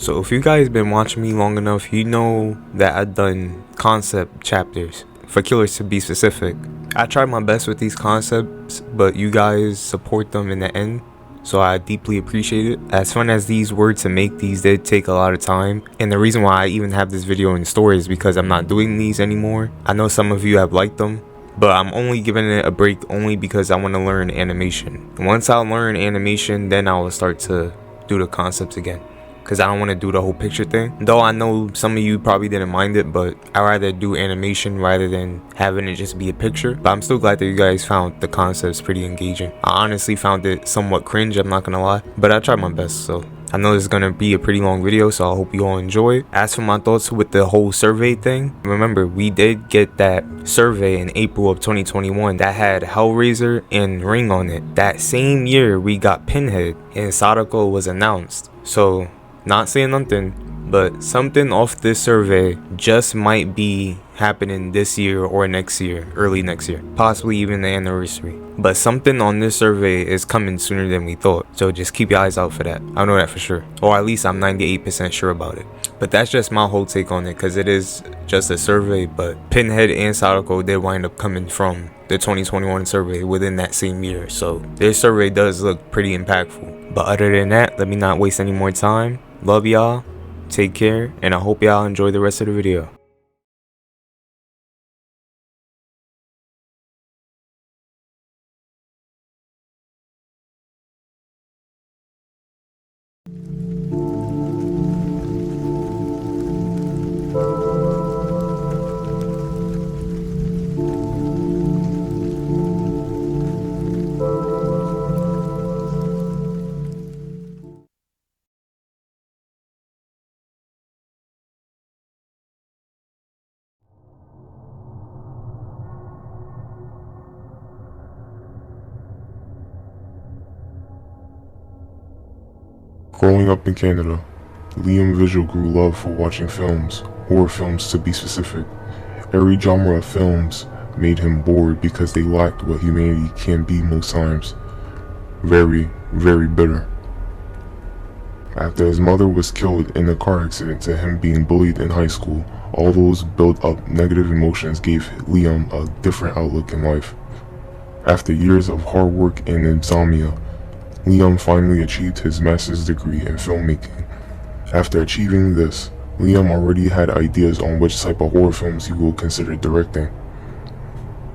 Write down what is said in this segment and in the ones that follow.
So if you guys been watching me long enough, you know that I've done concept chapters, for killers to be specific. I try my best with these concepts, but you guys support them in the end, so I deeply appreciate it. As fun as these were to make, these did take a lot of time, and the reason why I even have this video in store is because I'm not doing these anymore. I know some of you have liked them, but I'm only giving it a break only because I want to learn animation. Once I learn animation, then I will start to do the concepts again, because I don't want to do the whole picture thing. Though I know some of you probably didn't mind it, but I'd rather do animation rather than having it just be a picture. But I'm still glad that you guys found the concepts pretty engaging. I honestly found it somewhat cringe, I'm not gonna lie, but I tried my best. So I know this is gonna be a pretty long video, so I hope you all enjoy. As for my thoughts with the whole survey thing, remember we did get that survey in April of 2021 that had Hellraiser and Ring on it. That same year we got Pinhead and Sadako was announced. So not saying nothing, but something off this survey just might be happening this year or next year, early next year, possibly even the anniversary. But something on this survey is coming sooner than we thought, so just keep your eyes out for that. I know that for sure, or at least I'm 98% sure about it. But that's just my whole take on it, because it is just a survey. But Pinhead and Sadako did wind up coming from the 2021 survey within that same year, so this survey does look pretty impactful. But other than that, let me not waste any more time. Love y'all, take care, and I hope y'all enjoy the rest of the video. Growing up in Canada, Liam Vigil grew love for watching films, horror films to be specific. Every genre of films made him bored because they lacked what humanity can be most times. Very, very bitter. After his mother was killed in a car accident to him being bullied in high school, all those built up negative emotions gave Liam a different outlook in life. After years of hard work and insomnia, Liam finally achieved his master's degree in filmmaking. After achieving this, Liam already had ideas on which type of horror films he will consider directing.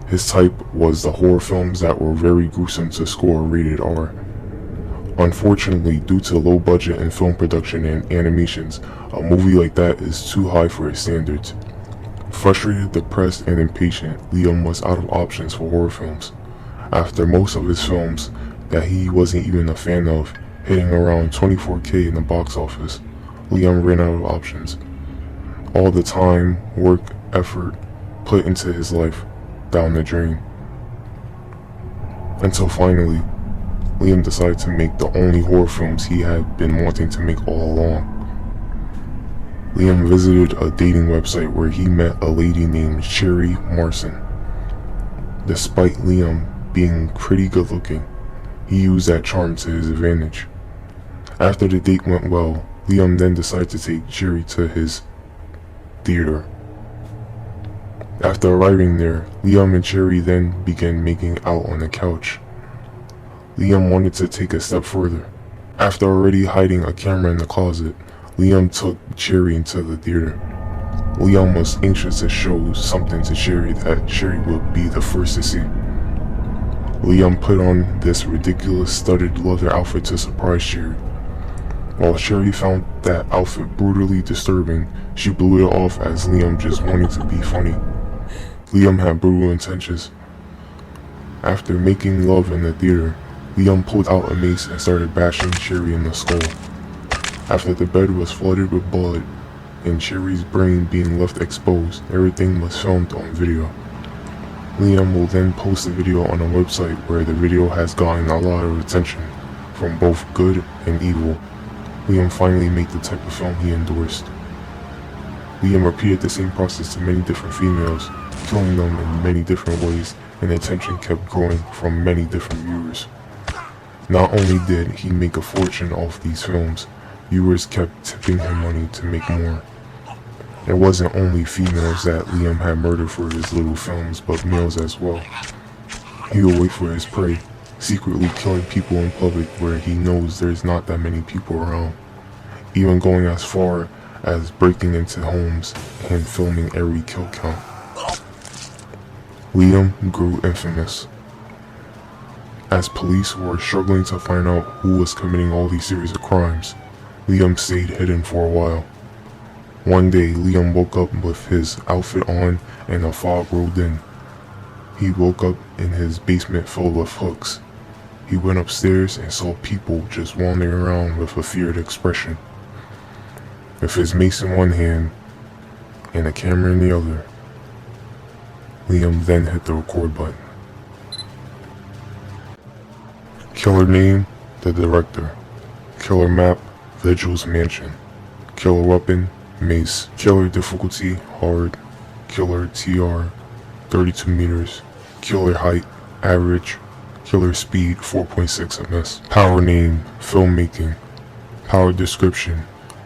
His type was the horror films that were very gruesome to score rated R. Unfortunately, due to low budget in film production and animations, a movie like that is too high for his standards. Frustrated, depressed, and impatient, Liam was out of options for horror films. After most of his films that he wasn't even a fan of hitting around $24K in the box office, Liam ran out of options. All the time, work, effort put into his life down the drain. Until finally, Liam decided to make the only horror films he had been wanting to make all along. Liam visited a dating website where he met a lady named Cherry Marson. Despite Liam being pretty good looking, he used that charm to his advantage. After the date went well, Liam then decided to take Cherry to his theater. After arriving there, Liam and Cherry then began making out on the couch. Liam wanted to take a step further. After already hiding a camera in the closet, Liam took Cherry into the theater. Liam was anxious to show something to Cherry that Cherry would be the first to see. Liam put on this ridiculous studded leather outfit to surprise Cherry. While Cherry found that outfit brutally disturbing, she blew it off as Liam just wanted to be funny. Liam had brutal intentions. After making love in the theater, Liam pulled out a mace and started bashing Cherry in the skull. After the bed was flooded with blood and Cherry's brain being left exposed, everything was filmed on video. Liam will then post the video on a website where the video has gotten a lot of attention from both good and evil. Liam finally made the type of film he endorsed. Liam repeated the same process to many different females, killing them in many different ways, and attention kept growing from many different viewers. Not only did he make a fortune off these films, Viewers kept tipping him money to make more. It wasn't only females that Liam had murdered for his little films, but males as well. He would wait for his prey, secretly killing people in public where he knows there's not that many people around, even going as far as breaking into homes and filming every kill count. Liam grew infamous. As police were struggling to find out who was committing all these series of crimes, Liam stayed hidden for a while. One day, Liam woke up with his outfit on and a fog rolled in. He woke up in his basement filled with hooks. He went upstairs and saw people just wandering around with a feared expression. With his mace in one hand and a camera in the other, Liam then hit the record button. Killer name, the director. Killer map, Vigil's mansion. Killer weapon, mace. Killer difficulty, hard. Killer TR, 32 meters. Killer height, average. Killer speed, 4.6 ms. Power name, filmmaking. Power description.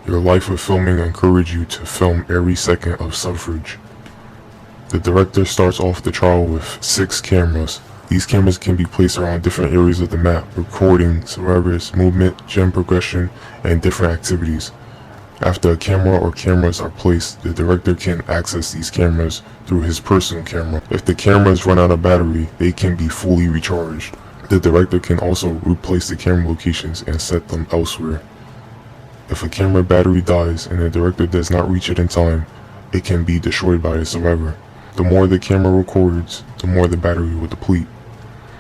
Your life of filming encouraged you to film every second of suffrage. The director starts off the trial with 6 cameras. These cameras can be placed around different areas of the map, recording survivors' movement, gem progression, and different activities. After a camera or cameras are placed, the director can access these cameras through his personal camera. If the cameras run out of battery, they can be fully recharged. The director can also replace the camera locations and set them elsewhere. If a camera battery dies and the director does not reach it in time, it can be destroyed by a survivor. The more the camera records, the more the battery will deplete.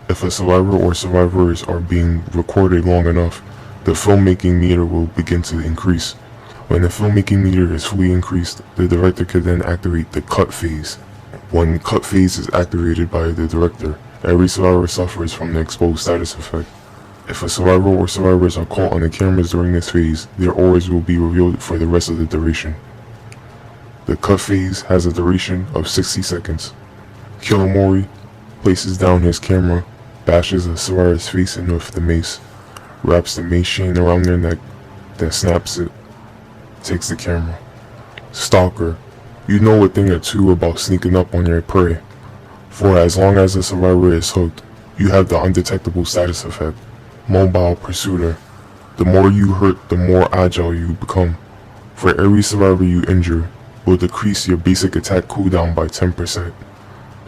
If a survivor or survivors are being recorded long enough, the filmmaking meter will begin to increase. When the filmmaking meter is fully increased, the director can then activate the cut phase. When cut phase is activated by the director, every survivor suffers from the exposed status effect. If a survivor or survivors are caught on the cameras during this phase, their auras will be revealed for the rest of the duration. The cut phase has a duration of 60 seconds. Killer Mori places down his camera, bashes a survivor's face in with the mace, wraps the mace chain around their neck, then snaps it, takes the camera. Stalker, you know a thing or two about sneaking up on your prey. For as long as the survivor is hooked, you have the undetectable status effect. Mobile Pursuiter, the more you hurt, the more agile you become. For every survivor you injure, will decrease your basic attack cooldown by 10%.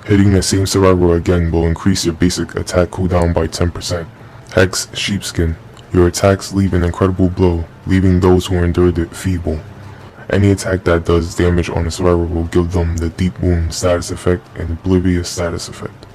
Hitting the same survivor again will increase your basic attack cooldown by 10%. Hex Sheepskin, your attacks leave an incredible blow, leaving those who endured it feeble. Any attack that does damage on a survivor will give them the Deep Wound status effect and Oblivious status effect.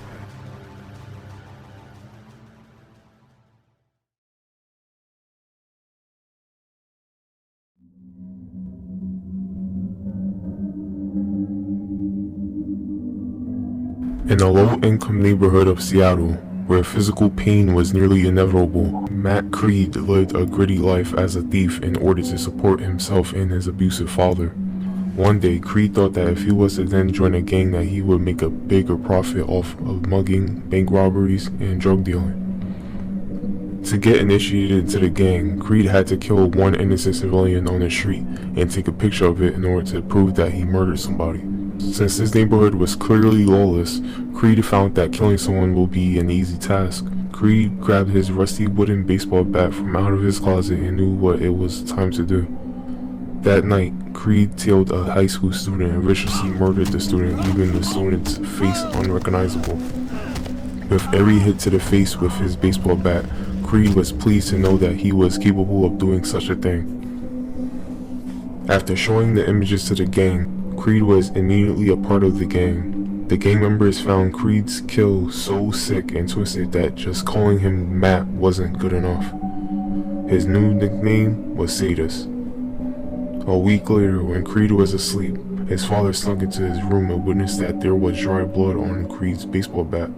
In a low-income neighborhood of Seattle, where physical pain was nearly inevitable, Matt Creed lived a gritty life as a thief in order to support himself and his abusive father. One day, Creed thought that if he was to then join a gang that he would make a bigger profit off of mugging, bank robberies, and drug dealing. To get initiated into the gang, Creed had to kill one innocent civilian on the street and take a picture of it in order to prove that he murdered somebody. Since his neighborhood was clearly lawless, Creed found that killing someone will be an easy task. Creed grabbed his rusty wooden baseball bat from out of his closet and knew what it was time to do. That night, Creed tailed a high school student and viciously murdered the student, leaving the student's face unrecognizable. With every hit to the face with his baseball bat, Creed was pleased to know that he was capable of doing such a thing. After showing the images to the gang, Creed was immediately a part of the gang. The gang members found Creed's kill so sick and twisted that just calling him Matt wasn't good enough. His new nickname was Sadist. A week later, when Creed was asleep, his father snuck into his room and witnessed that there was dry blood on Creed's baseball bat.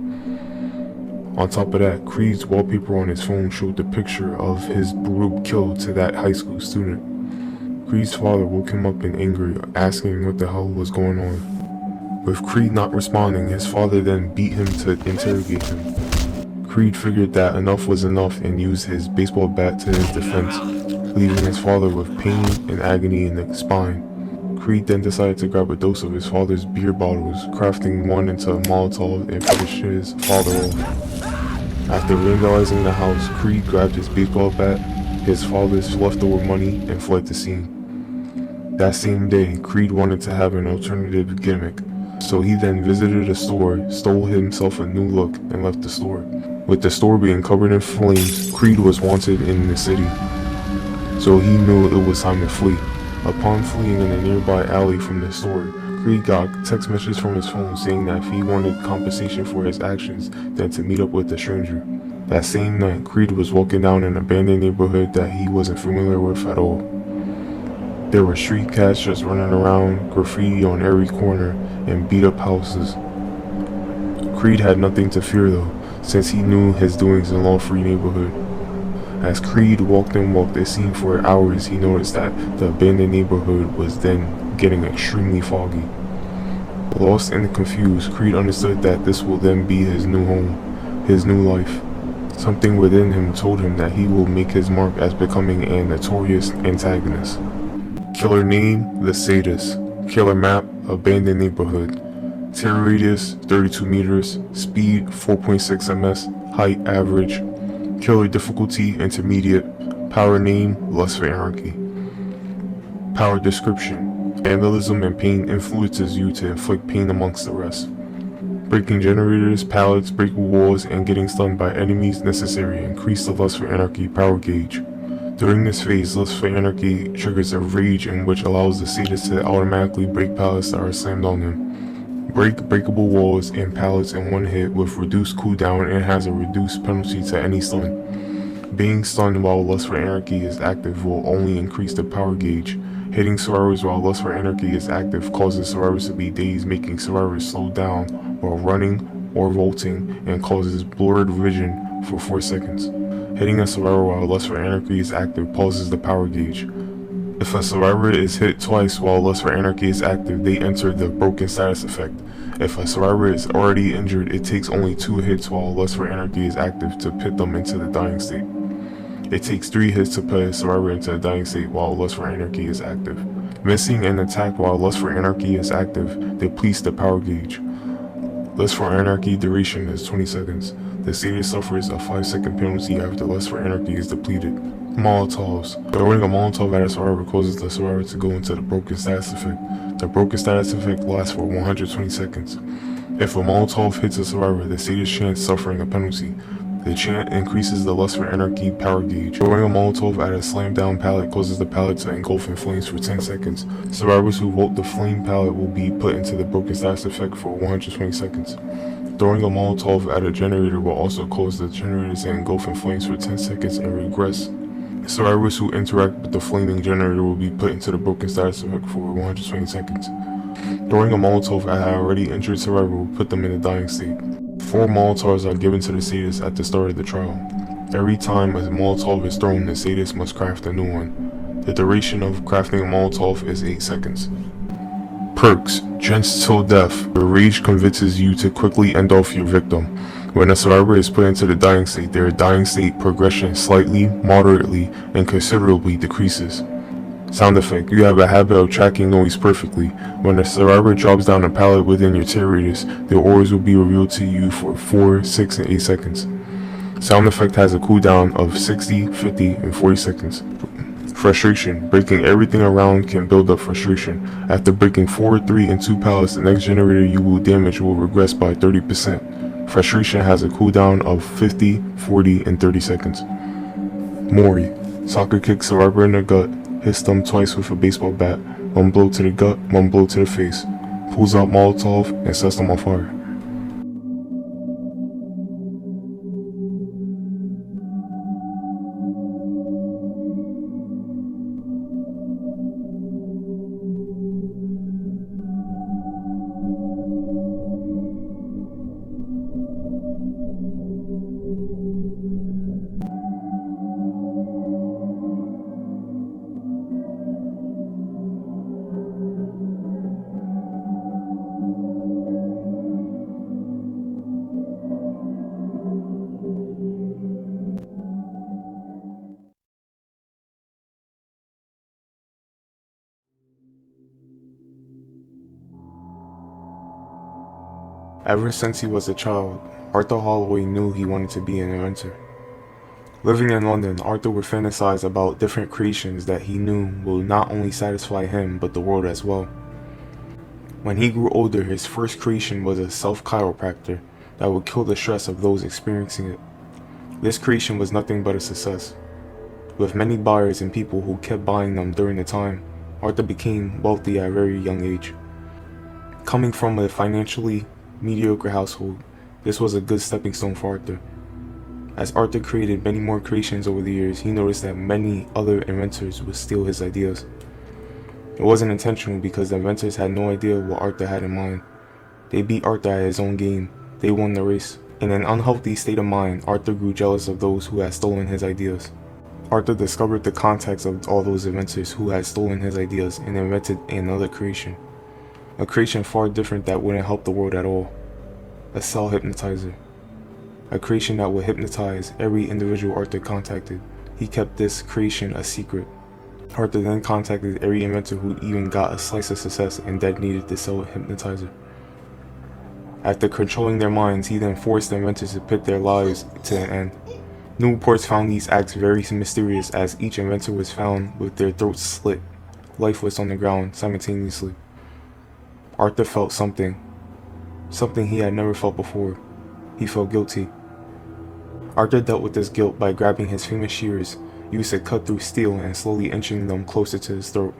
On top of that, Creed's wallpaper on his phone showed the picture of his brutal kill to that high school student. Creed's father woke him up in anger, asking what the hell was going on. With Creed not responding, his father then beat him to interrogate him. Creed figured that enough was enough and used his baseball bat to his defense. leaving his father with pain and agony in the spine. Creed then decided to grab a dose of his father's beer bottles, crafting one into a Molotov and finish his father off. After vandalizing the house, Creed grabbed his baseball bat, his father's leftover money, and fled the scene. That same day, Creed wanted to have an alternative gimmick, so he then visited a store, stole himself a new look, and left the store. With the store being covered in flames, Creed was wanted in the city, so he knew it was time to flee. Upon fleeing in a nearby alley from the store, Creed got a text message from his phone saying that if he wanted compensation for his actions, then to meet up with a stranger. That same night, Creed was walking down an abandoned neighborhood that he wasn't familiar with at all. There were street cats just running around, graffiti on every corner, and beat up houses. Creed had nothing to fear though, since he knew his doings in a law-free neighborhood. As Creed walked and walked, it seemed for hours, he noticed that the abandoned neighborhood was then getting extremely foggy. Lost and confused, Creed understood that this will then be his new home, his new life. Something within him told him that he will make his mark as becoming a notorious antagonist. Killer name, The Sadist. Killer map, abandoned neighborhood. Terror radius, 32 meters. Speed, 4.6 ms. Height, average. Killer difficulty, intermediate. Power name, Lust for Anarchy. Power description. Vandalism and pain influences you to inflict pain amongst the rest. Breaking generators, pallets, breaking walls, and getting stunned by enemies necessary increase the Lust for Anarchy power gauge. During this phase, Lust for Anarchy triggers a rage in which allows the sadist to automatically break pallets that are slammed on him. Break breakable walls and pallets in one hit with reduced cooldown and has a reduced penalty to any stun. Being stunned while Lust for Anarchy is active will only increase the power gauge. Hitting survivors while Lust for Anarchy is active causes survivors to be dazed, making survivors slow down while running or vaulting, and causes blurred vision for 4 seconds. Hitting a survivor while Lust for Anarchy is active pauses the power gauge. If a survivor is hit twice while Lust for Anarchy is active, they enter the broken status effect. If a survivor is already injured, it takes only 2 hits while Lust for Anarchy is active to pit them into the dying state. It takes 3 hits to put a survivor into a dying state while Lust for Anarchy is active. Missing an attack while Lust for Anarchy is active depletes the power gauge. Lust for Anarchy duration is 20 seconds. The sadist suffers a 5-second penalty after Lust for Anarchy is depleted. Molotovs. Throwing a Molotov at a survivor causes the survivor to go into the broken status effect. The broken status effect lasts for 120 seconds. If a Molotov hits a survivor, the sadist chants suffering a penalty. The chant increases the Lust for Anarchy power gauge. Throwing a Molotov at a slammed down pallet causes the pallet to engulf in flames for 10 seconds. Survivors who vault the flame pallet will be put into the broken status effect for 120 seconds. Throwing a Molotov at a generator will also cause the generator to engulf in flames for 10 seconds and regress. Survivors who interact with the flaming generator will be put into the broken status effect for 120 seconds. Throwing a Molotov at an already injured survivor will put them in a dying state. 4 Molotovs are given to the sadist at the start of the trial. Every time a Molotov is thrown, the sadist must craft a new one. The duration of crafting a Molotov is 8 seconds. Perks. Drenched till death. Your rage convinces you to quickly end off your victim. When a survivor is put into the dying state, their dying state progression slightly, moderately, and considerably decreases. Sound effect. You have a habit of tracking noise perfectly. When a survivor drops down a pallet within your terror radius, their auras will be revealed to you for 4, 6, and 8 seconds. Sound effect has a cooldown of 60, 50, and 40 seconds. Frustration. Breaking everything around can build up frustration. After breaking 4, 3, and 2 pallets, the next generator you will damage will regress by 30%. Frustration has a cooldown of 50, 40, and 30 seconds. Mori. Soccer kick survivor in the gut. Hits them twice with a baseball bat. 1 blow to the gut, 1 blow to the face. Pulls out Molotov and sets them on fire. Ever since he was a child, Arthur Holloway knew he wanted to be an inventor. Living in London, Arthur would fantasize about different creations that he knew will not only satisfy him but the world as well. When he grew older, his first creation was a self-chiropractor that would kill the stress of those experiencing it. This creation was nothing but a success. With many buyers and people who kept buying them during the time, Arthur became wealthy at a very young age. Coming from a financially mediocre household, this was a good stepping stone for Arthur. As Arthur created many more creations over the years, he noticed that many other inventors would steal his ideas. It wasn't intentional because the inventors had no idea what Arthur had in mind. They beat Arthur at his own game. They won the race. In an unhealthy state of mind, Arthur grew jealous of those who had stolen his ideas. Arthur discovered the contacts of all those inventors who had stolen his ideas and invented another creation. A creation far different that wouldn't help the world at all. A cell hypnotizer. A creation that would hypnotize every individual Arthur contacted. He kept this creation a secret. Arthur then contacted every inventor who even got a slice of success and detonated the cell hypnotizer. After controlling their minds, he then forced the inventors to put their lives to an end. New reports found these acts very mysterious as each inventor was found with their throats slit, lifeless on the ground simultaneously. Arthur felt something he had never felt before. He felt guilty. Arthur dealt with this guilt by grabbing his famous shears, used to cut through steel and slowly inching them closer to his throat.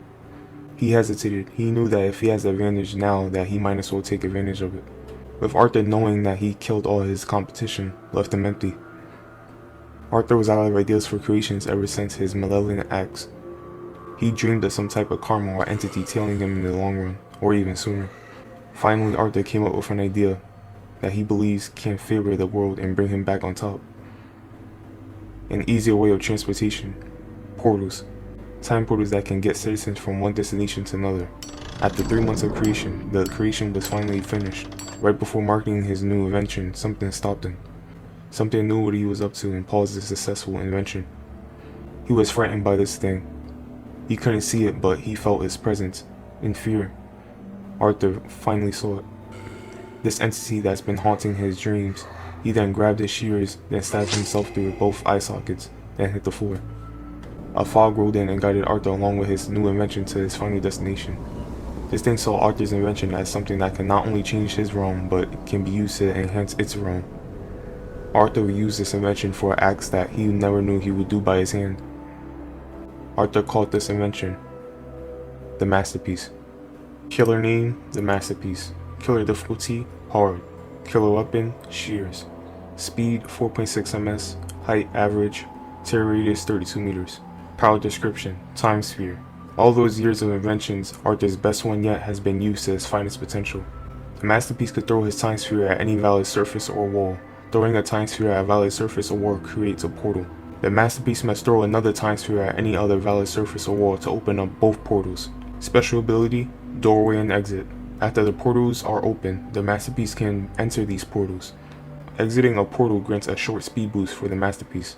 He hesitated. He knew that if he has the advantage now, that he might as well take advantage of it. With Arthur knowing that he killed all his competition, left him empty. Arthur was out of ideas for creations ever since his malevolent acts. He dreamed of some type of karma or entity tailing him in the long run, or even sooner. Finally, Arthur came up with an idea that he believes can favor the world and bring him back on top. An easier way of transportation. Portals. Time portals that can get citizens from one destination to another. After 3 months of creation, the creation was finally finished. Right before marketing his new invention, something stopped him. Something knew what he was up to and paused his successful invention. He was frightened by this thing. He couldn't see it, but he felt its presence. In fear, Arthur finally saw it. This entity that's been haunting his dreams. He then grabbed his shears, then stabbed himself through both eye sockets, then hit the floor. A fog rolled in and guided Arthur along with his new invention to his final destination. This thing saw Arthur's invention as something that can not only change his realm, but can be used to enhance its realm. Arthur would use this invention for acts that he never knew he would do by his hand. Arthur called this invention the Masterpiece. Killer name, the Masterpiece. Killer difficulty, hard. Killer weapon, shears. Speed, 4.6 ms. Height, average. Tear radius, 32 meters. Power description, time sphere. All those years of inventions, Arthur's best one yet has been used to its finest potential. The Masterpiece could throw his time sphere at any valid surface or wall. Throwing a time sphere at a valid surface or wall creates a portal. The Masterpiece must throw another time sphere at any other valid surface or wall to open up both portals. Special ability, doorway and exit. After the portals are open, the Masterpiece can enter these portals. Exiting a portal grants a short speed boost for the Masterpiece.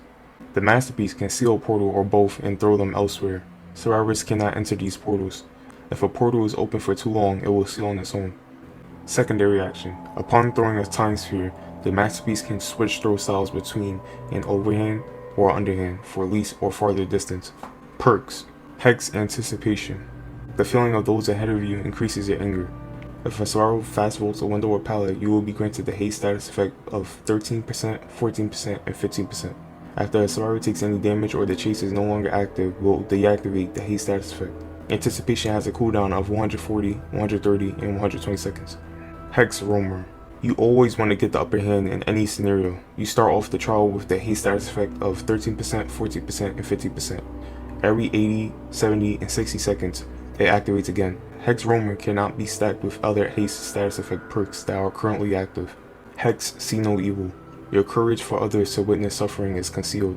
The Masterpiece can seal a portal or both and throw them elsewhere. Survivors cannot enter these portals. If a portal is open for too long, it will seal on its own. Secondary action. Upon throwing a time sphere, the Masterpiece can switch throw styles between an overhand or underhand for least or farther distance. Perks. Hex Anticipation. The feeling of those ahead of you increases your anger. If a survivor fast volts a window or pallet, you will be granted the haste status effect of 13%, 14%, and 15%. After a survivor takes any damage or the chase is no longer active, will deactivate the haste status effect. Anticipation has a cooldown of 140, 130, and 120 seconds. Hex Roamer. You always want to get the upper hand in any scenario. You start off the trial with the haste status effect of 13%, 14%, and 50%. Every 80, 70, and 60 seconds, it activates again. Hex Roamer cannot be stacked with other haste status effect perks that are currently active. Hex See No Evil. Your courage for others to witness suffering is concealed.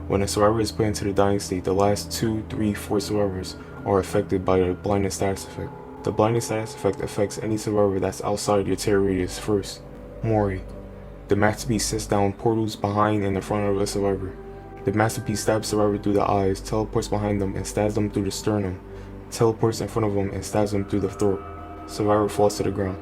When a survivor is put into the dying state, the last 2, 3, 4 survivors are affected by the blindness status effect. The blindness status effect affects any survivor that's outside your tear radius first. Mori. The Masterpiece sets down portals behind and in front of a survivor. The Masterpiece stabs survivor through the eyes, teleports behind them and stabs them through the sternum, teleports in front of them and stabs them through the throat. Survivor falls to the ground.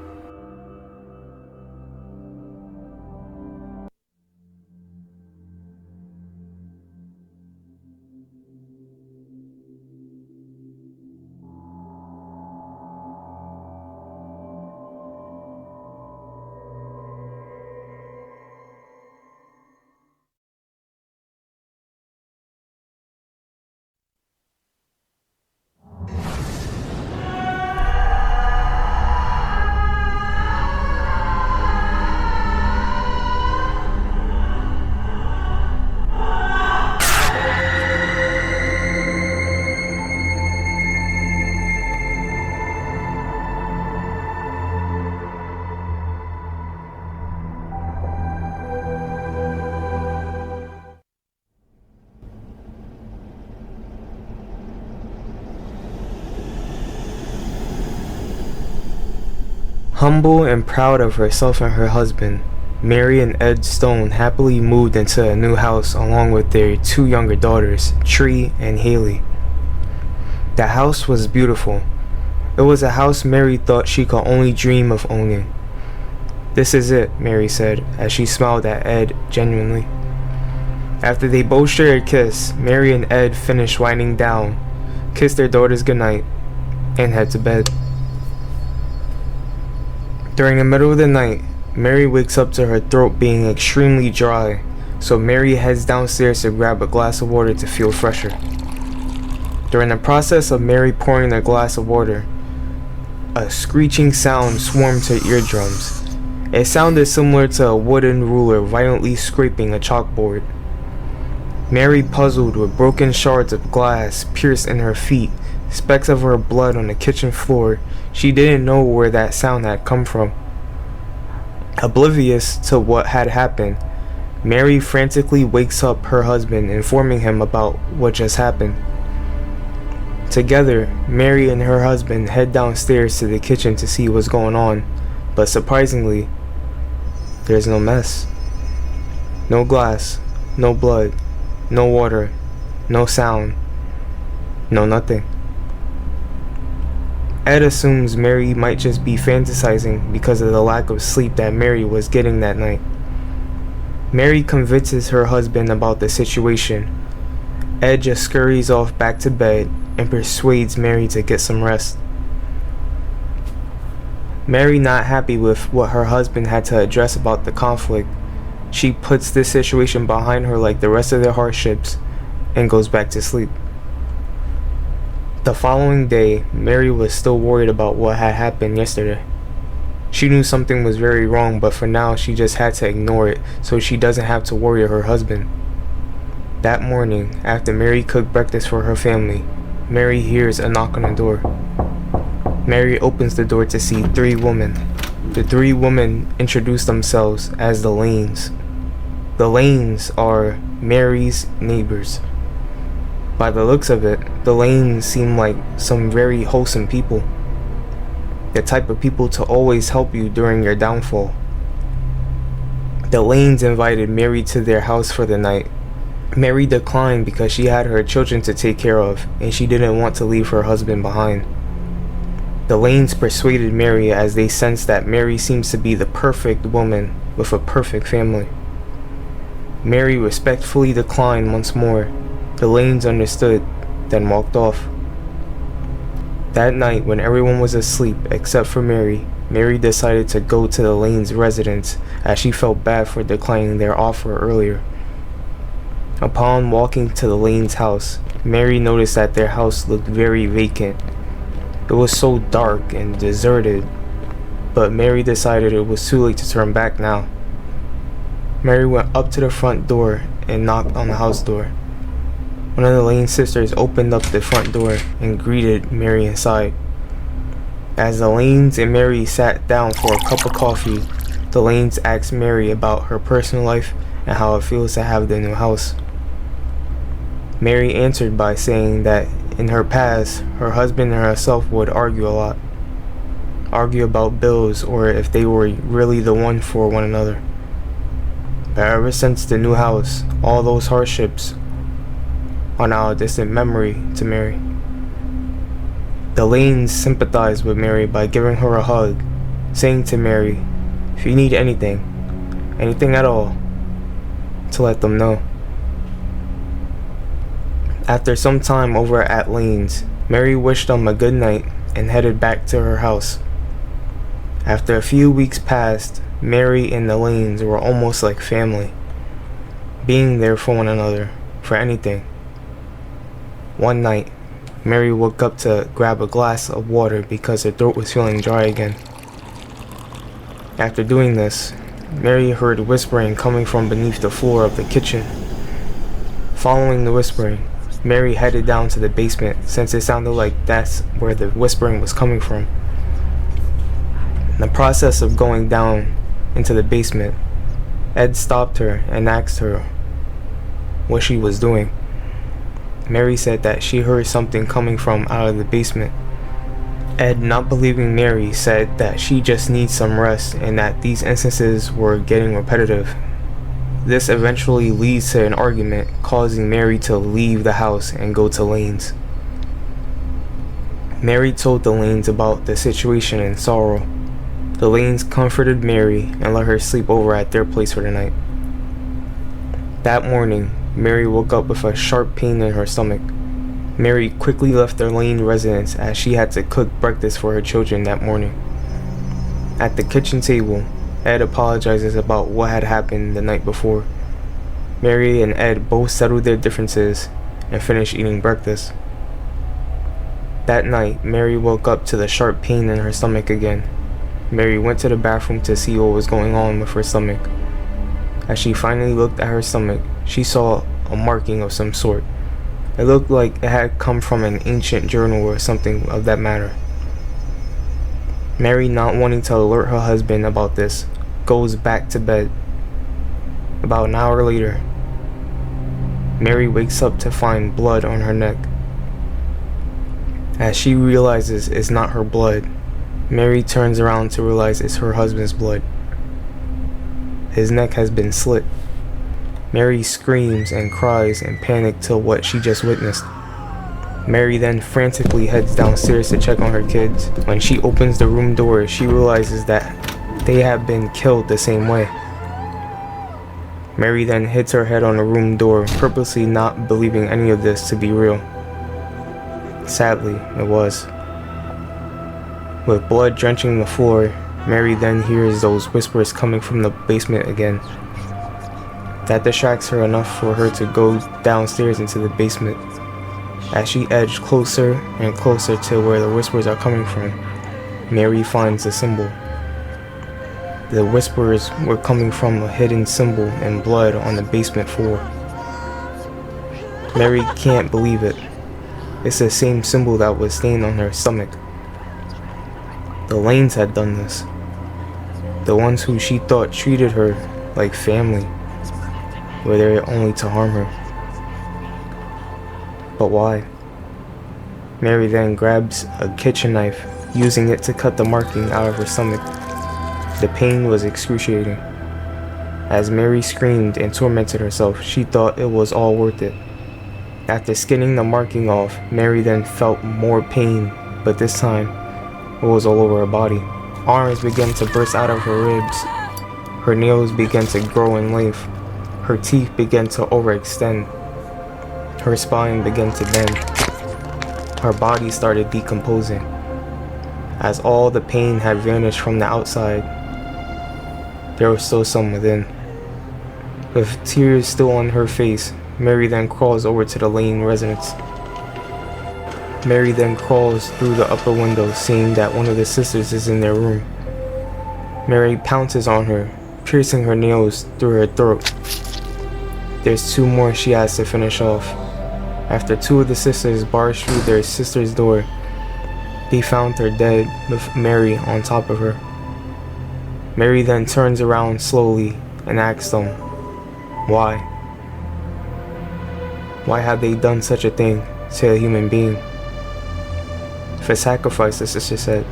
Humble and proud of herself and her husband, Mary and Ed Stone happily moved into a new house along with their 2 younger daughters, Tree and Haley. The house was beautiful. It was a house Mary thought she could only dream of owning. "This is it," Mary said, as she smiled at Ed genuinely. After they both shared a kiss, Mary and Ed finished winding down, kissed their daughters goodnight, and head to bed. During the middle of the night, Mary wakes up to her throat being extremely dry, so Mary heads downstairs to grab a glass of water to feel fresher. During the process of Mary pouring the glass of water, a screeching sound swarmed her eardrums. It sounded similar to a wooden ruler violently scraping a chalkboard. Mary, puzzled with broken shards of glass pierced in her feet, specks of her blood on the kitchen floor, she didn't know where that sound had come from. Oblivious to what had happened, Mary frantically wakes up her husband, informing him about what just happened. Together, Mary and her husband head downstairs to the kitchen to see what's going on, but surprisingly, there's no mess. No glass, no blood, no water, no sound, no nothing. Ed assumes Mary might just be fantasizing because of the lack of sleep that Mary was getting that night. Mary convinces her husband about the situation. Ed just scurries off back to bed and persuades Mary to get some rest. Mary, not happy with what her husband had to address about the conflict, she puts this situation behind her like the rest of their hardships and goes back to sleep. The following day, Mary was still worried about what had happened yesterday. She knew something was very wrong, but for now she just had to ignore it so she doesn't have to worry her husband. That morning, after Mary cooked breakfast for her family, Mary hears a knock on the door. Mary opens the door to see 3 women. The 3 women introduce themselves as the Lanes. The Lanes are Mary's neighbors. By the looks of it, the Lanes seem like some very wholesome people. The type of people to always help you during your downfall. The Lanes invited Mary to their house for the night. Mary declined because she had her children to take care of, and she didn't want to leave her husband behind. The Lanes persuaded Mary as they sensed that Mary seems to be the perfect woman with a perfect family. Mary respectfully declined once more. The Lanes understood, then walked off. That night, when everyone was asleep except for Mary, Mary decided to go to the Lanes' residence as she felt bad for declining their offer earlier. Upon walking to the Lanes' house, Mary noticed that their house looked very vacant. It was so dark and deserted, but Mary decided it was too late to turn back now. Mary went up to the front door and knocked on the house door. One of the Lane sisters opened up the front door and greeted Mary inside. As the Lanes and Mary sat down for a cup of coffee, the Lanes asked Mary about her personal life and how it feels to have the new house. Mary answered by saying that in her past, her husband and herself would argue a lot. Argue about bills or if they were really the one for one another. But ever since the new house, all those hardships are now a distant memory to Mary. The Lanes sympathized with Mary by giving her a hug, saying to Mary, if you need anything at all, to let them know. After some time over at Lane's, Mary wished them a good night and headed back to her house. After a few weeks passed, Mary and the Lanes were almost like family, being there for one another, for anything. One night, Mary woke up to grab a glass of water because her throat was feeling dry again. After doing this, Mary heard whispering coming from beneath the floor of the kitchen. Following the whispering, Mary headed down to the basement since it sounded like that's where the whispering was coming from. In the process of going down into the basement, Ed stopped her and asked her what she was doing. Mary said that she heard something coming from out of the basement. Ed, not believing Mary, said that she just needs some rest and that these instances were getting repetitive. This eventually leads to an argument, causing Mary to leave the house and go to Lane's. Mary told the Lanes about the situation in sorrow. The Lanes comforted Mary and let her sleep over at their place for the night. That morning, Mary woke up with a sharp pain in her stomach. Mary quickly left their Lane residence as she had to cook breakfast for her children that morning. At the kitchen table, Ed apologizes about what had happened the night before. Mary and Ed both settled their differences and finished eating breakfast. That night, Mary woke up to the sharp pain in her stomach again. Mary went to the bathroom to see what was going on with her stomach. As she finally looked at her stomach, she saw a marking of some sort. It looked like it had come from an ancient journal or something of that matter. Mary, not wanting to alert her husband about this, goes back to bed. About an hour later, Mary wakes up to find blood on her neck. As she realizes it's not her blood, Mary turns around to realize it's her husband's blood. His neck has been slit. Mary screams and cries in panic to what she just witnessed. Mary then frantically heads downstairs to check on her kids. When she opens the room door, she realizes that they have been killed the same way. Mary then hits her head on the room door, purposely not believing any of this to be real. Sadly, it was. With blood drenching the floor, Mary then hears those whispers coming from the basement again. That distracts her enough for her to go downstairs into the basement. As she edged closer and closer to where the whispers are coming from, Mary finds a symbol. The whispers were coming from a hidden symbol in blood on the basement floor. Mary can't believe it. It's the same symbol that was stained on her stomach. The Lanes had done this. The ones who she thought treated her like family were there only to harm her. But why? Mary then grabs a kitchen knife, using it to cut the marking out of her stomach. The pain was excruciating. As Mary screamed and tormented herself, she thought it was all worth it. After skinning the marking off, Mary then felt more pain, but this time, it was all over her body. Arms began to burst out of her ribs. Her nails began to grow in length. Her teeth began to overextend. Her spine began to bend. Her body started decomposing. As all the pain had vanished from the outside, there was still some within. With tears still on her face, Mary then crawls over to the Lane residence. Mary then crawls through the upper window, seeing that one of the sisters is in their room. Mary pounces on her, piercing her nails through her throat. There's two more she has to finish off. After two of the sisters barged through their sister's door, they found her dead with Mary on top of her. Mary then turns around slowly and asks them, why? Why have they done such a thing to a human being? For sacrifice, the sister said.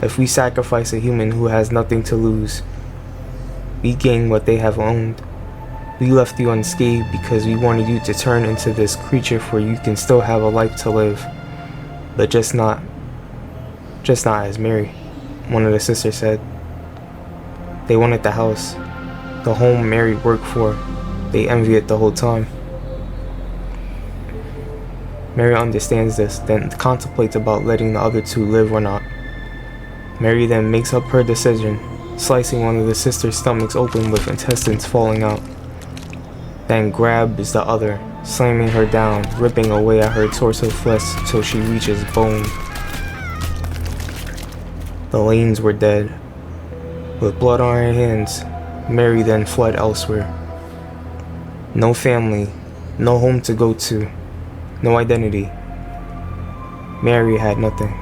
If we sacrifice a human who has nothing to lose, we gain what they have owned. We left you unscathed because we wanted you to turn into this creature where you can still have a life to live. But just not as Mary, one of the sisters said. They wanted the house, the home Mary worked for. They envy it the whole time. Mary understands this, then contemplates about letting the other two live or not. Mary then makes up her decision, slicing one of the sisters' stomachs open with intestines falling out. Then grabs the other, slamming her down, ripping away at her torso flesh till she reaches bone. The Lanes were dead. With blood on her hands, Mary then fled elsewhere. No family, no home to go to, no identity. Mary had nothing.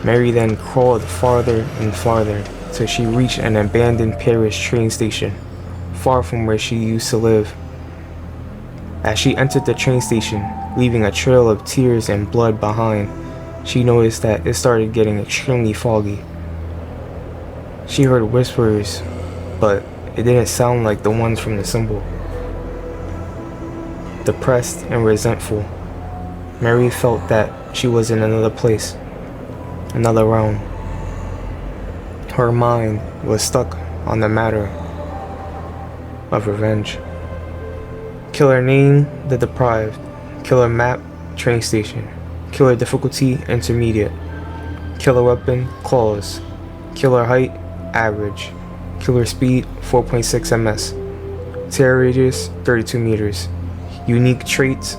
Mary then crawled farther and farther till she reached an abandoned Paris train station, far from where she used to live. As she entered the train station, leaving a trail of tears and blood behind, she noticed that it started getting extremely foggy. She heard whispers, but it didn't sound like the ones from the symbol. Depressed and resentful, Mary felt that she was in another place, another realm. Her mind was stuck on the matter of revenge. Killer name, the deprived. Killer map, train station. Killer difficulty, intermediate. Killer weapon, claws. Killer height, average. Killer speed, 4.6 ms. Tear radius, 32 meters. Unique traits,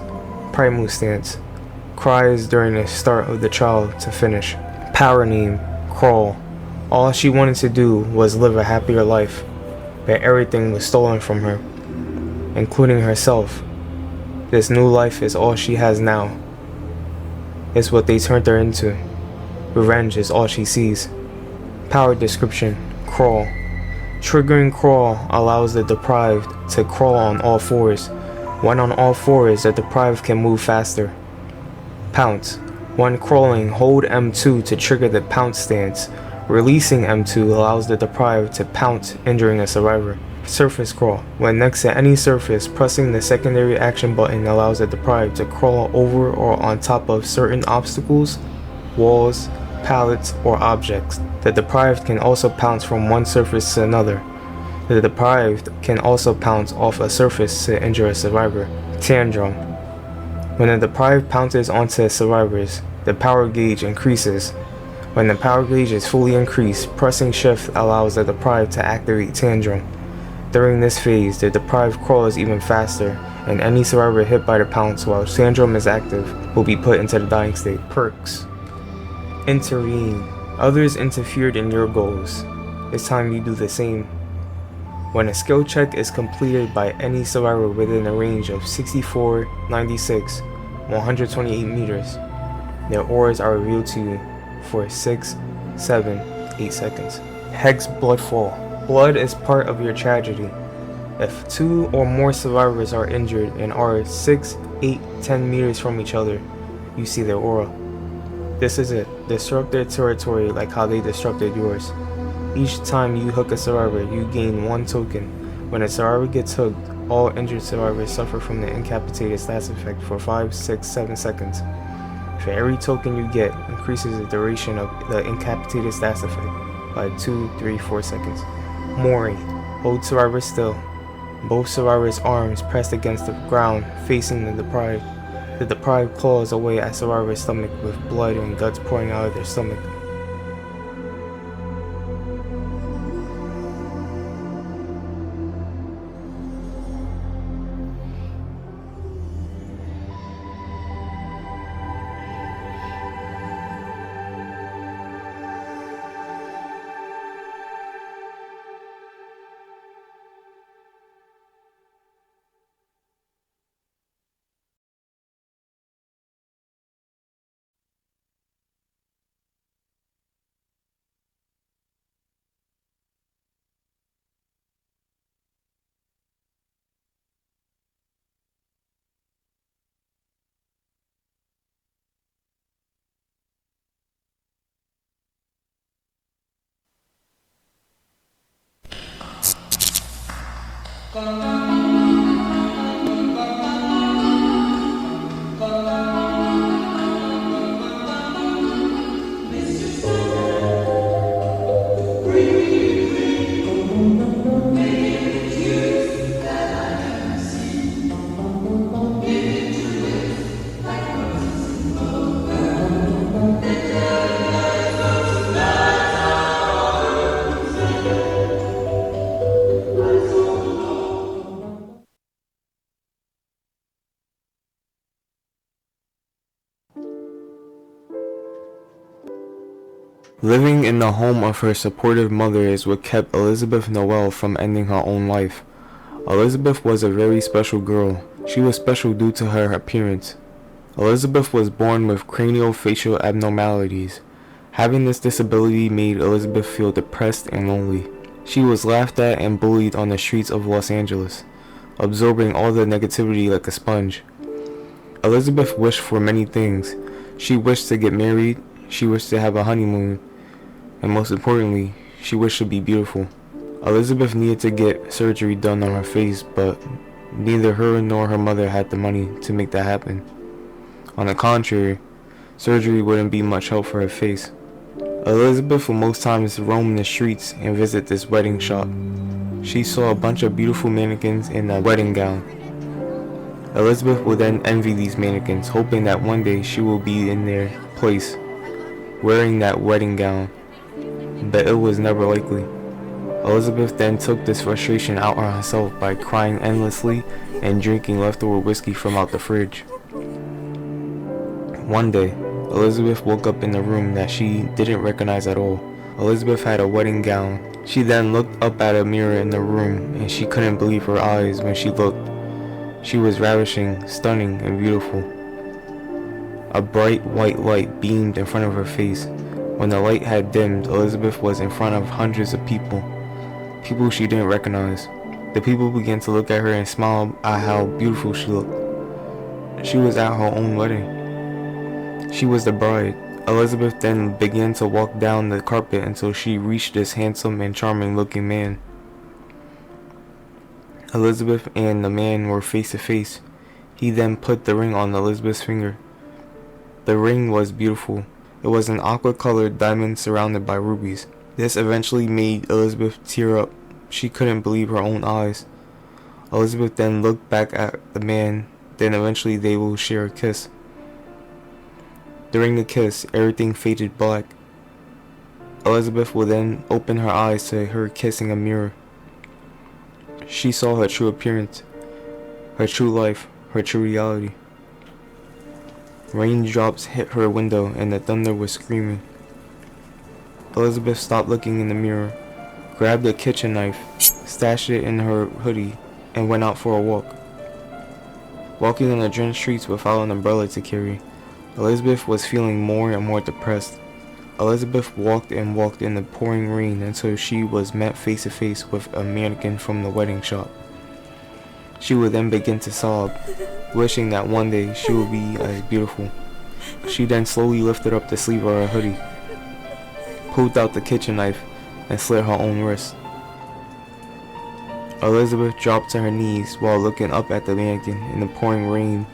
primal stance. Cries during the start of the trial to finish. Power name, crawl. All she wanted to do was live a happier life, but everything was stolen from her, including herself. This new life is all she has now. It's what they turned her into. Revenge is all she sees. Power description, crawl. Triggering crawl allows the deprived to crawl on all fours. When on all fours, the deprived can move faster. Pounce. When crawling, hold M2 to trigger the pounce stance. Releasing M2 allows the deprived to pounce, injuring a survivor. Surface crawl. When next to any surface, pressing the secondary action button allows the deprived to crawl over or on top of certain obstacles, walls, pallets, or objects. The deprived can also pounce from one surface to another. The deprived can also pounce off a surface to injure a survivor. Tantrum. When the deprived pounces onto survivors, the power gauge increases. When the power gauge is fully increased, pressing shift allows the deprived to activate tantrum. During this phase, the deprived crawls even faster, and any survivor hit by the pounce while tantrum is active will be put into the dying state. Perks. Intervene. Others interfered in your goals. It's time you do the same. When a skill check is completed by any survivor within a range of 64, 96, 128 meters, their auras are revealed to you for 6, 7, 8 seconds. Hex Bloodfall. Blood is part of your tragedy. If 2 or more survivors are injured and are 6, 8, 10 meters from each other, you see their aura. This is it. Disrupt their territory like how they disrupted yours. Each time you hook a survivor, you gain 1 token. When a survivor gets hooked, all injured survivors suffer from the incapacitated stats effect for 5, 6, 7 seconds. For every token you get, increases the duration of the incapacitated stats effect by 2, 3, 4 seconds. Mori. Hold survivor still. Both survivors' arms pressed against the ground, facing the deprived. The deprived claws away at survivor's stomach with blood and guts pouring out of their stomach. Living in the home of her supportive mother is what kept Elizabeth Noel from ending her own life. Elizabeth was a very special girl. She was special due to her appearance. Elizabeth was born with craniofacial abnormalities. Having this disability made Elizabeth feel depressed and lonely. She was laughed at and bullied on the streets of Los Angeles, absorbing all the negativity like a sponge. Elizabeth wished for many things. She wished to get married, she wished to have a honeymoon, and most importantly, she wished to be beautiful. Elizabeth needed to get surgery done on her face, but neither her nor her mother had the money to make that happen. On the contrary, surgery wouldn't be much help for her face. Elizabeth would most times roam the streets and visit this wedding shop. She saw a bunch of beautiful mannequins in a wedding gown. Elizabeth would then envy these mannequins, hoping that one day she will be in their place, wearing that wedding gown, but it was never likely. Elizabeth then took this frustration out on herself by crying endlessly and drinking leftover whiskey from out the fridge. One day, Elizabeth woke up in a room that she didn't recognize at all. Elizabeth had a wedding gown. She then looked up at a mirror in the room and she couldn't believe her eyes when she looked. She was ravishing, stunning, and beautiful. A bright white light beamed in front of her face. When the light had dimmed, Elizabeth was in front of hundreds of people she didn't recognize. The people began to look at her and smile at how beautiful she looked. She was at her own wedding. She was the bride. Elizabeth then began to walk down the carpet until she reached this handsome and charming looking man. Elizabeth and the man were face to face. He then put the ring on Elizabeth's finger. The ring was beautiful. It was an aqua colored diamond surrounded by rubies. This eventually made Elizabeth tear up. She couldn't believe her own eyes. Elizabeth then looked back at the man, then eventually they will share a kiss. During the kiss, everything faded black. Elizabeth would then open her eyes to her kissing a mirror. She saw her true appearance, her true life, her true reality. Raindrops hit her window and the thunder was screaming. Elizabeth stopped looking in the mirror, grabbed a kitchen knife, stashed it in her hoodie, and went out for a walk. Walking on the drenched streets without an umbrella to carry, Elizabeth was feeling more and more depressed. Elizabeth walked and walked in the pouring rain until she was met face to face with a mannequin from the wedding shop. She would then begin to sob, wishing that one day she would be as beautiful. She then slowly lifted up the sleeve of her hoodie, pulled out the kitchen knife, and slit her own wrist. Elizabeth dropped to her knees while looking up at the mannequin in the pouring rain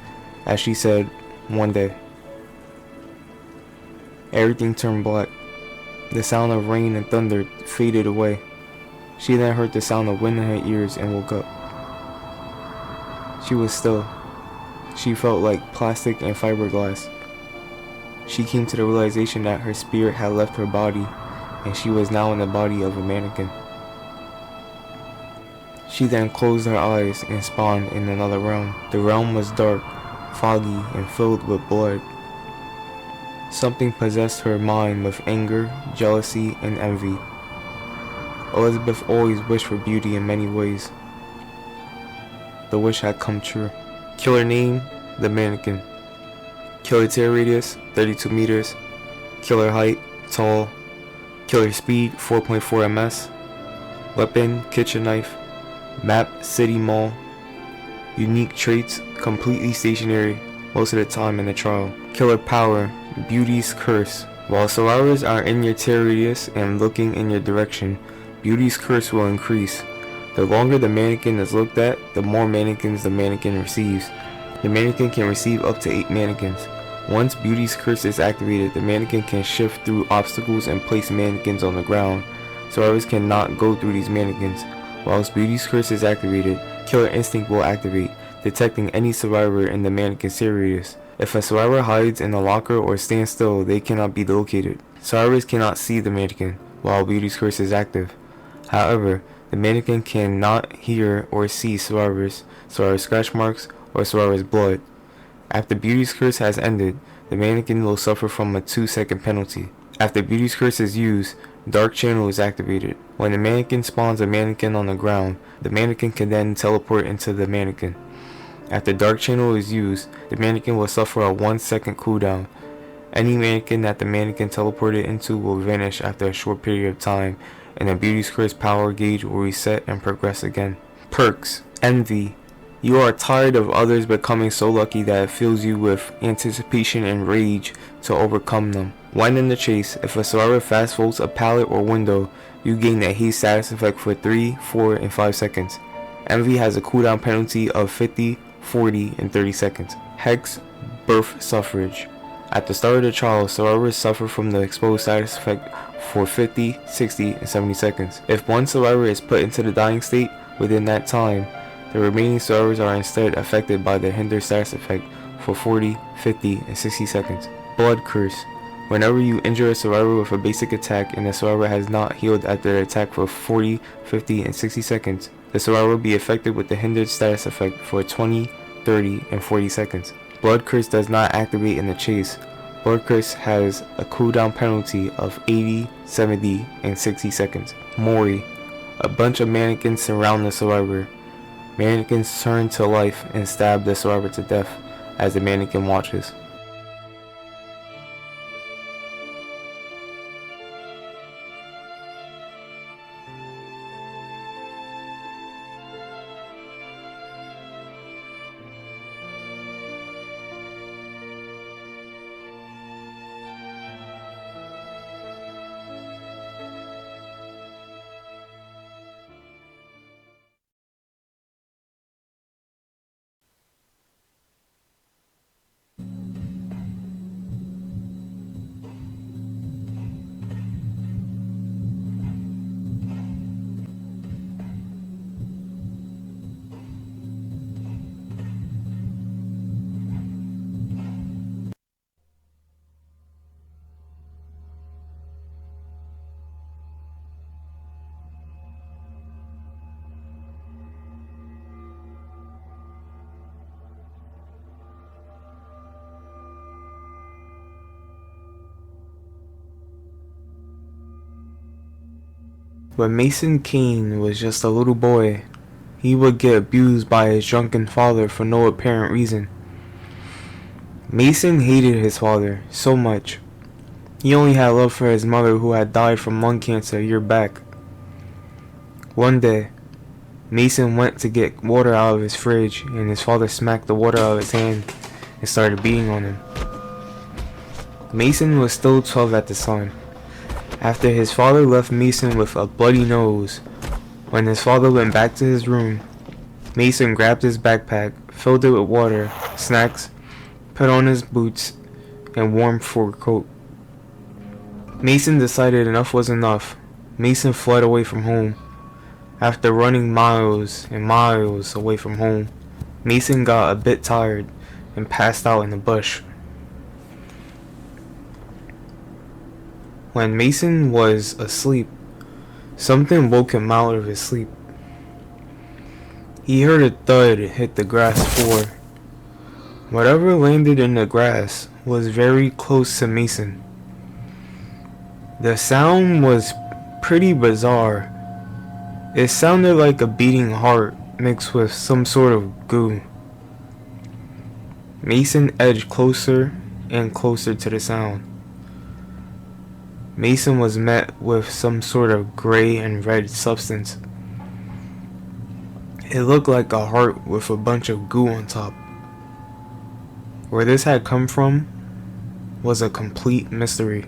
as she said, "One day." Everything turned black. The sound of rain and thunder faded away. She then heard the sound of wind in her ears and woke up. She was still. She felt like plastic and fiberglass. She came to the realization that her spirit had left her body and she was now in the body of a mannequin. She then closed her eyes and spawned in another realm. The realm was dark, foggy, and filled with blood. Something possessed her mind with anger, jealousy, and envy. Elizabeth always wished for beauty in many ways. The wish had come true. Killer name, the mannequin. Killer tear radius, 32 meters. Killer height, tall. Killer speed, 4.4 ms. Weapon, kitchen knife. Map, city mall. Unique traits, completely stationary, most of the time in the trial. Killer power, Beauty's curse. While survivors are in your tear radius and looking in your direction, Beauty's curse will increase. The longer the mannequin is looked at, the more mannequins the mannequin receives. The mannequin can receive up to 8 mannequins. Once Beauty's curse is activated, the mannequin can shift through obstacles and place mannequins on the ground. Survivors cannot go through these mannequins. Whilst Beauty's curse is activated, Killer Instinct will activate, detecting any survivor in the mannequin's tear radius. If a survivor hides in a locker or stands still, they cannot be located. Survivors cannot see the mannequin while Beauty's curse is active. However, the mannequin cannot hear or see survivors' scratch marks, or survivors' blood. After Beauty's curse has ended, the mannequin will suffer from a 2-second penalty. After Beauty's curse is used, Dark Channel is activated. When the mannequin spawns a mannequin on the ground, the mannequin can then teleport into the mannequin. After Dark Channel is used, the mannequin will suffer a 1-second cooldown. Any mannequin that the mannequin teleported into will vanish after a short period of time, and the Beauty's curse power gauge will reset and progress again. Perks: Envy, You are tired of others becoming so lucky that it fills you with anticipation and rage to overcome them. When in the chase, if a survivor fast folds a pallet or window, you gain a haste status effect for 3, 4, and 5 seconds. Envy has a cooldown penalty of 50, 40, and 30 seconds. Hex, birth suffrage. At the start of the trial, survivors suffer from the exposed status effect for 50, 60, and 70 seconds. If one survivor is put into the dying state within that time, the remaining survivors are instead affected by the hindered status effect for 40, 50, and 60 seconds. Blood curse. Whenever you injure a survivor with a basic attack and the survivor has not healed after the attack for 40, 50, and 60 seconds, the survivor will be affected with the hindered status effect for 20, 30, and 40 seconds. Blood curse does not activate in the chase. Blood curse has a cooldown penalty of 80, 70, and 60 seconds. Mori. A bunch of mannequins surround the survivor. Mannequins turn to life and stab the survivor to death as the mannequin watches. When Mason Kane was just a little boy, he would get abused by his drunken father for no apparent reason. Mason hated his father so much. He only had love for his mother, who had died from lung cancer a year back. One day, Mason went to get water out of his fridge, and his father smacked the water out of his hand and started beating on him. Mason was still 12 at the time. After his father left Mason with a bloody nose, when his father went back to his room, Mason grabbed his backpack, filled it with water, snacks, put on his boots, and warm fur coat. Mason decided enough was enough. Mason fled away from home. After running miles and miles away from home, Mason got a bit tired and passed out in the bush. When Mason was asleep, something woke him out of his sleep. He heard a thud hit the grass floor. Whatever landed in the grass was very close to Mason. The sound was pretty bizarre. It sounded like a beating heart mixed with some sort of goo. Mason edged closer and closer to the sound. Mason was met with some sort of gray and red substance. It looked like a heart with a bunch of goo on top. Where this had come from was a complete mystery,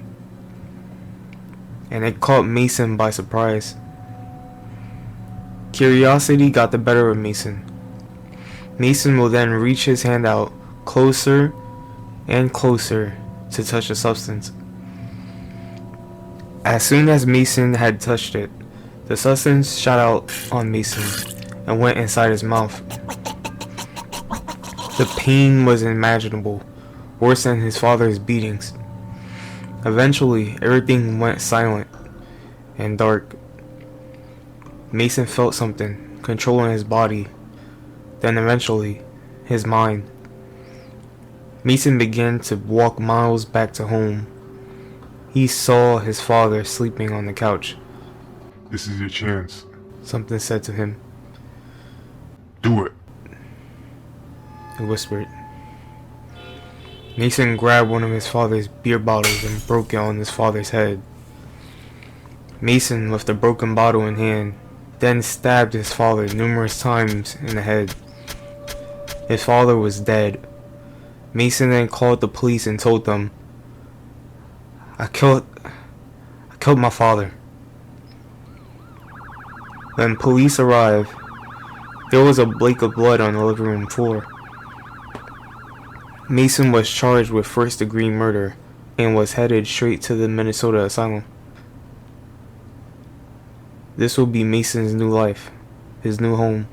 and it caught Mason by surprise. Curiosity got the better of Mason. Mason will then reach his hand out closer and closer to touch the substance. As soon as Mason had touched it, the substance shot out on Mason and went inside his mouth. The pain was unimaginable, worse than his father's beatings. Eventually, everything went silent and dark. Mason felt something controlling his body, then eventually, his mind. Mason began to walk miles back to home. He saw his father sleeping on the couch. This is your chance. Something said to him. Do it. He whispered. Mason grabbed one of his father's beer bottles and broke it on his father's head. Mason, with the broken bottle in hand, then stabbed his father numerous times in the head. His father was dead. Mason then called the police and told them, I killed my father. When police arrived, there was a lake of blood on the living room floor. Mason was charged with first-degree murder and was headed straight to the Minnesota asylum. This will be Mason's new life, his new home.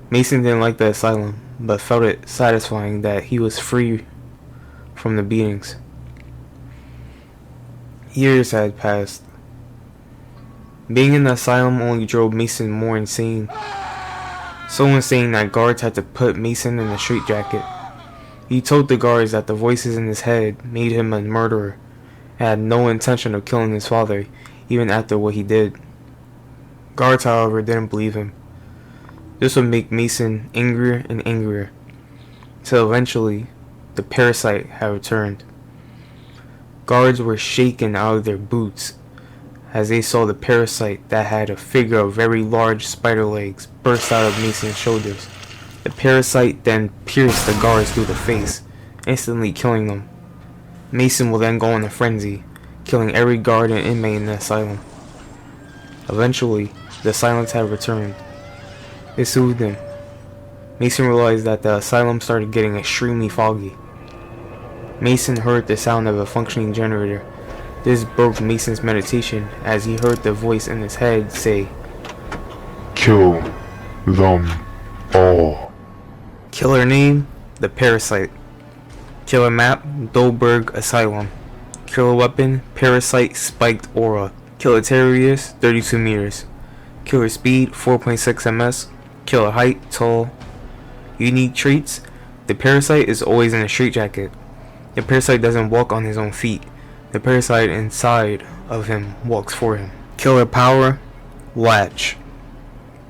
Mason didn't like the asylum, but felt it satisfying that he was free from the beatings. Years had passed. Being in the asylum only drove Mason more insane. So insane that guards had to put Mason in a straitjacket. He told the guards that the voices in his head made him a murderer and had no intention of killing his father, even after what he did. Guards, however, didn't believe him. This would make Mason angrier and angrier, till eventually the parasite had returned. Guards were shaken out of their boots as they saw the parasite that had a figure of very large spider legs burst out of Mason's shoulders. The parasite then pierced the guards through the face, instantly killing them. Mason will then go in a frenzy, killing every guard and inmate in the asylum. Eventually, the silence had returned. It soothed him. Mason realized that the asylum started getting extremely foggy. Mason heard the sound of a functioning generator. This broke Mason's meditation as he heard the voice in his head say, Kill them all. Killer name, the Parasite. Killer map, Dolberg Asylum. Killer weapon, Parasite Spiked Aura. Killer radius, 32 meters. Killer speed, 4.6 ms. Killer height, tall. Unique traits, the Parasite is always in a straitjacket. The Parasite doesn't walk on his own feet. The Parasite inside of him walks for him. Killer power, latch.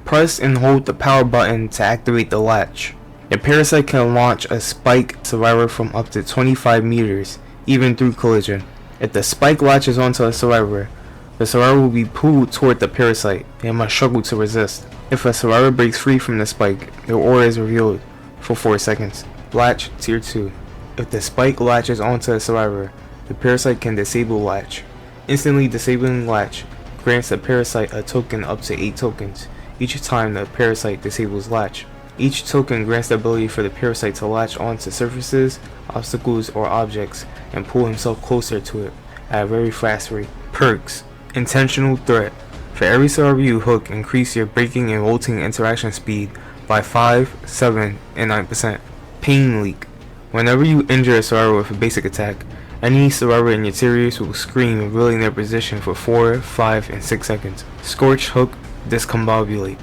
Press and hold the power button to activate the latch. The Parasite can launch a spike survivor from up to 25 meters, even through collision. If the spike latches onto a survivor, the survivor will be pulled toward the Parasite and must struggle to resist. If a survivor breaks free from the spike, their aura is revealed for 4 seconds. Latch Tier 2. If the spike latches onto a survivor, the Parasite can disable latch. Instantly disabling latch grants the Parasite a token up to 8 tokens each time the Parasite disables latch. Each token grants the ability for the Parasite to latch onto surfaces, obstacles, or objects and pull himself closer to it at a very fast rate. Perks. Intentional threat. For every survivor you hook, increase your breaking and rolling interaction speed by 5, 7, and 9%. Pain leak. Whenever you injure a survivor with a basic attack, any survivor in your terriers will scream, revealing their position for 4, 5, and 6 seconds. Scorch hook, discombobulate.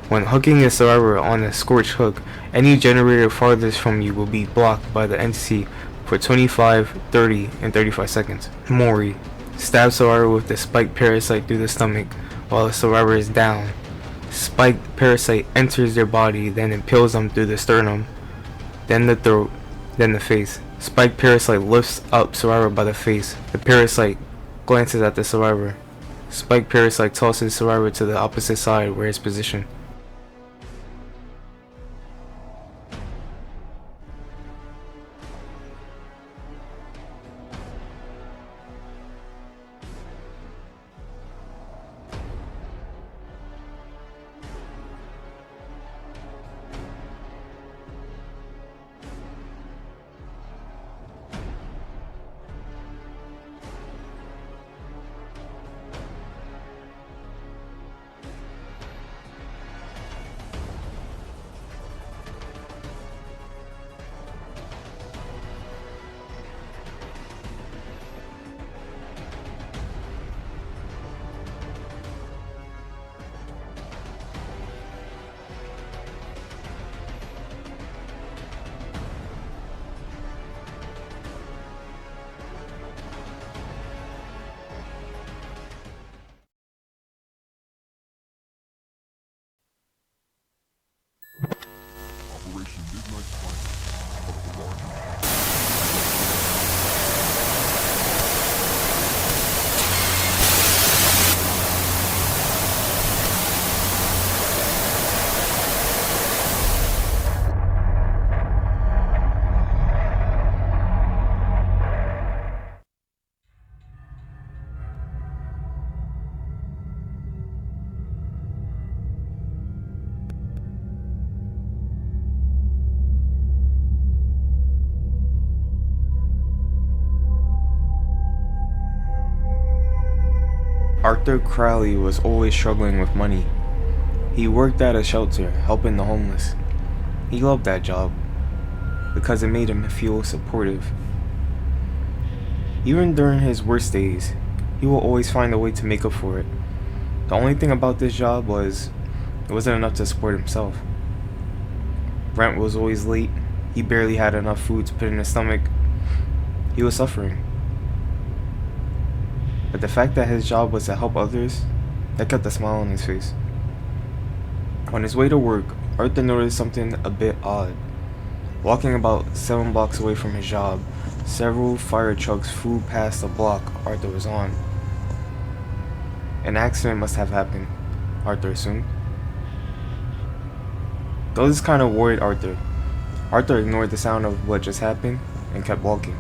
When hooking a survivor on a scorch hook, any generator farthest from you will be blocked by the entity for 25, 30, and 35 seconds. Mori. Stab survivor with the spiked parasite through the stomach while the survivor is down. Spiked parasite enters their body, then impales them through the sternum, then the throat, then the face. Spiked parasite lifts up survivor by the face. The parasite glances at the survivor. Spiked parasite tosses survivor to the opposite side where it's positioned. Arthur Crowley was always struggling with money. He worked at a shelter, helping the homeless. He loved that job because it made him feel supportive. Even during his worst days, he will always find a way to make up for it. The only thing about this job was it wasn't enough to support himself. Rent was always late. He barely had enough food to put in his stomach. He was suffering. But the fact that his job was to help others, that kept a smile on his face. On his way to work, Arthur noticed something a bit odd. Walking about 7 blocks away from his job, several fire trucks flew past the block Arthur was on. An accident must have happened, Arthur assumed. Though this kind of worried Arthur, Arthur ignored the sound of what just happened and kept walking.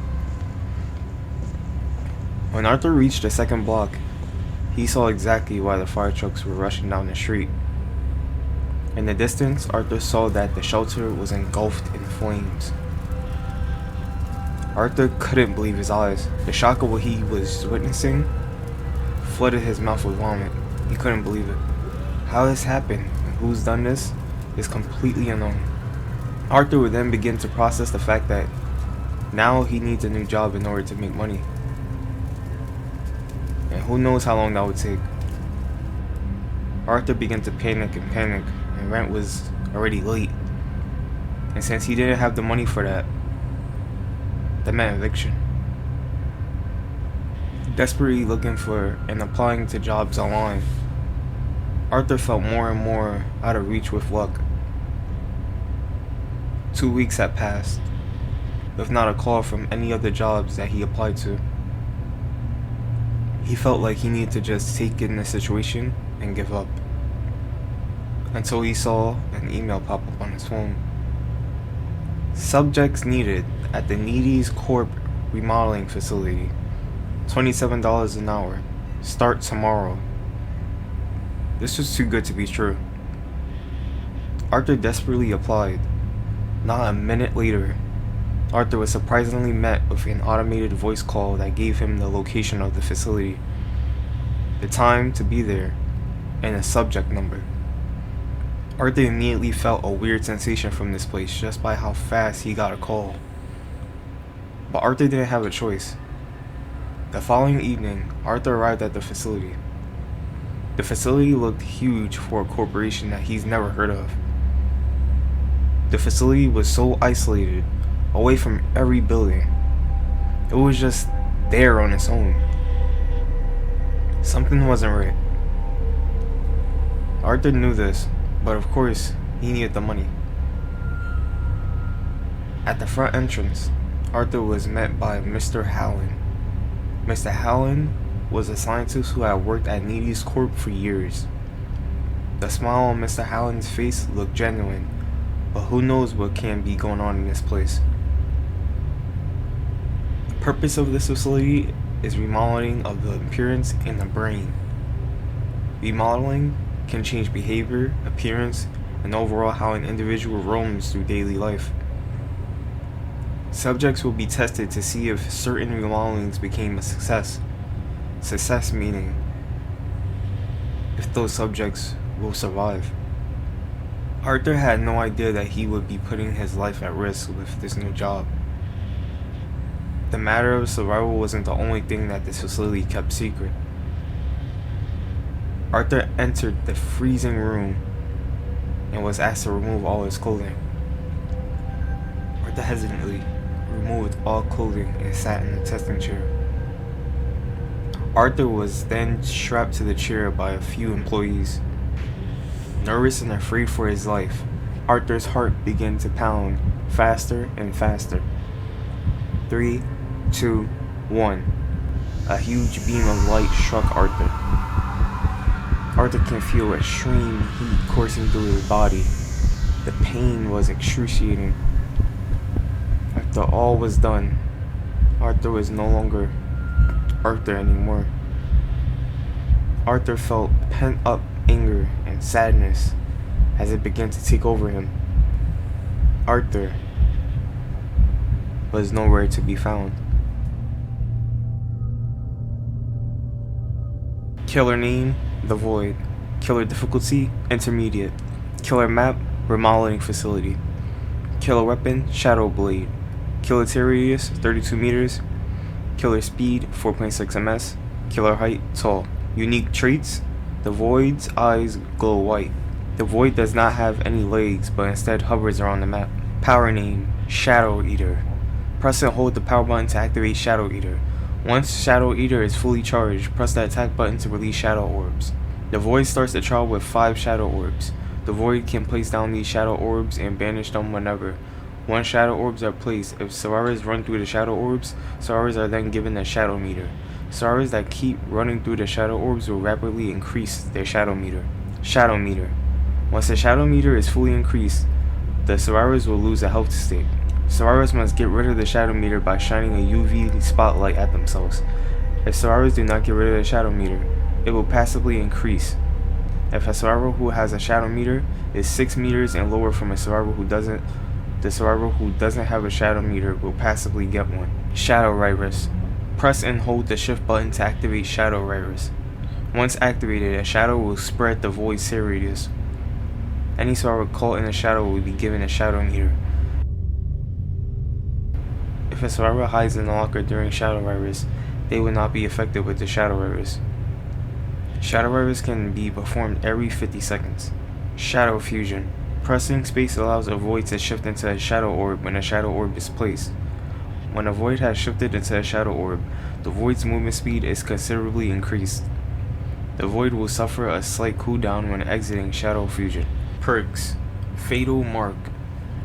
When Arthur reached the second block, he saw exactly why the fire trucks were rushing down the street. In the distance, Arthur saw that the shelter was engulfed in flames. Arthur couldn't believe his eyes. The shock of what he was witnessing flooded his mouth with vomit. He couldn't believe it. How this happened and who's done this is completely unknown. Arthur would then begin to process the fact that now he needs a new job in order to make money. And who knows how long that would take. Arthur began to panic, and rent was already late. And since he didn't have the money for that meant eviction. Desperately looking for and applying to jobs online, Arthur felt more and more out of reach with luck. 2 weeks had passed, with not a call from any of the jobs that he applied to. He felt like he needed to just take in the situation and give up. Until he saw an email pop up on his phone. Subjects needed at the Needy's Corp remodeling facility. $27 an hour. Start tomorrow. This was too good to be true. Arthur desperately applied. Not a minute later, Arthur was surprisingly met with an automated voice call that gave him the location of the facility, the time to be there, and a subject number. Arthur immediately felt a weird sensation from this place just by how fast he got a call. But Arthur didn't have a choice. The following evening, Arthur arrived at the facility. The facility looked huge for a corporation that he's never heard of. The facility was so isolated, away from every building. It was just there on its own. Something wasn't right. Arthur knew this, but of course, he needed the money. At the front entrance, Arthur was met by Mr. Hallen. Mr. Hallen was a scientist who had worked at Needy's Corp for years. The smile on Mr. Hallen's face looked genuine, but who knows what can be going on in this place. The purpose of this facility is remodeling of the appearance in the brain. Remodeling can change behavior, appearance, and overall how an individual roams through daily life. Subjects will be tested to see if certain remodelings became a success. Success meaning if those subjects will survive. Arthur had no idea that he would be putting his life at risk with this new job. The matter of survival wasn't the only thing that this facility kept secret. Arthur entered the freezing room and was asked to remove all his clothing. Arthur hesitantly removed all clothing and sat in the testing chair. Arthur was then strapped to the chair by a few employees. Nervous and afraid for his life, Arthur's heart began to pound faster and faster. 3, 2, 1. A huge beam of light struck Arthur. Arthur can feel extreme heat coursing through his body. The pain was excruciating. After all was done, Arthur was no longer Arthur anymore. Arthur felt pent-up anger and sadness as it began to take over him. Arthur was nowhere to be found. Killer name, The Void. Killer difficulty, intermediate. Killer map, remodeling facility. Killer weapon, Shadow Blade. Killer radius, 32 meters. Killer speed, 4.6 ms. Killer height, tall. Unique traits, the Void's eyes glow white. The Void does not have any legs, but instead hovers around the map. Power name, Shadow Eater. Press and hold the power button to activate Shadow Eater. Once Shadow Eater is fully charged, press the attack button to release Shadow Orbs. The Void starts the trial with 5 Shadow Orbs. The Void can place down these Shadow Orbs and banish them whenever. Once Shadow Orbs are placed, if survivors run through the Shadow Orbs, survivors are then given a Shadow Meter. Survivors that keep running through the Shadow Orbs will rapidly increase their Shadow Meter. Shadow Meter. Once the Shadow Meter is fully increased, the survivors will lose a health state. Survivors must get rid of the Shadow Meter by shining a UV spotlight at themselves. If survivors do not get rid of the Shadow Meter, it will passively increase. If a survivor who has a Shadow Meter is 6 meters and lower from a survivor who doesn't, the survivor who doesn't have a Shadow Meter will passively get one. Shadow Virus. Press and hold the shift button to activate Shadow Virus. Once activated, a shadow will spread the Void's radius. Any survivor caught in a shadow will be given a Shadow Meter. If a survivor hides in a locker during Shadow Virus, they will not be affected with the Shadow Virus. Shadow Virus can be performed every 50 seconds. Shadow Fusion. Pressing space allows a Void to shift into a Shadow Orb when a Shadow Orb is placed. When a Void has shifted into a Shadow Orb, the Void's movement speed is considerably increased. The Void will suffer a slight cooldown when exiting Shadow Fusion. Perks. Fatal Mark.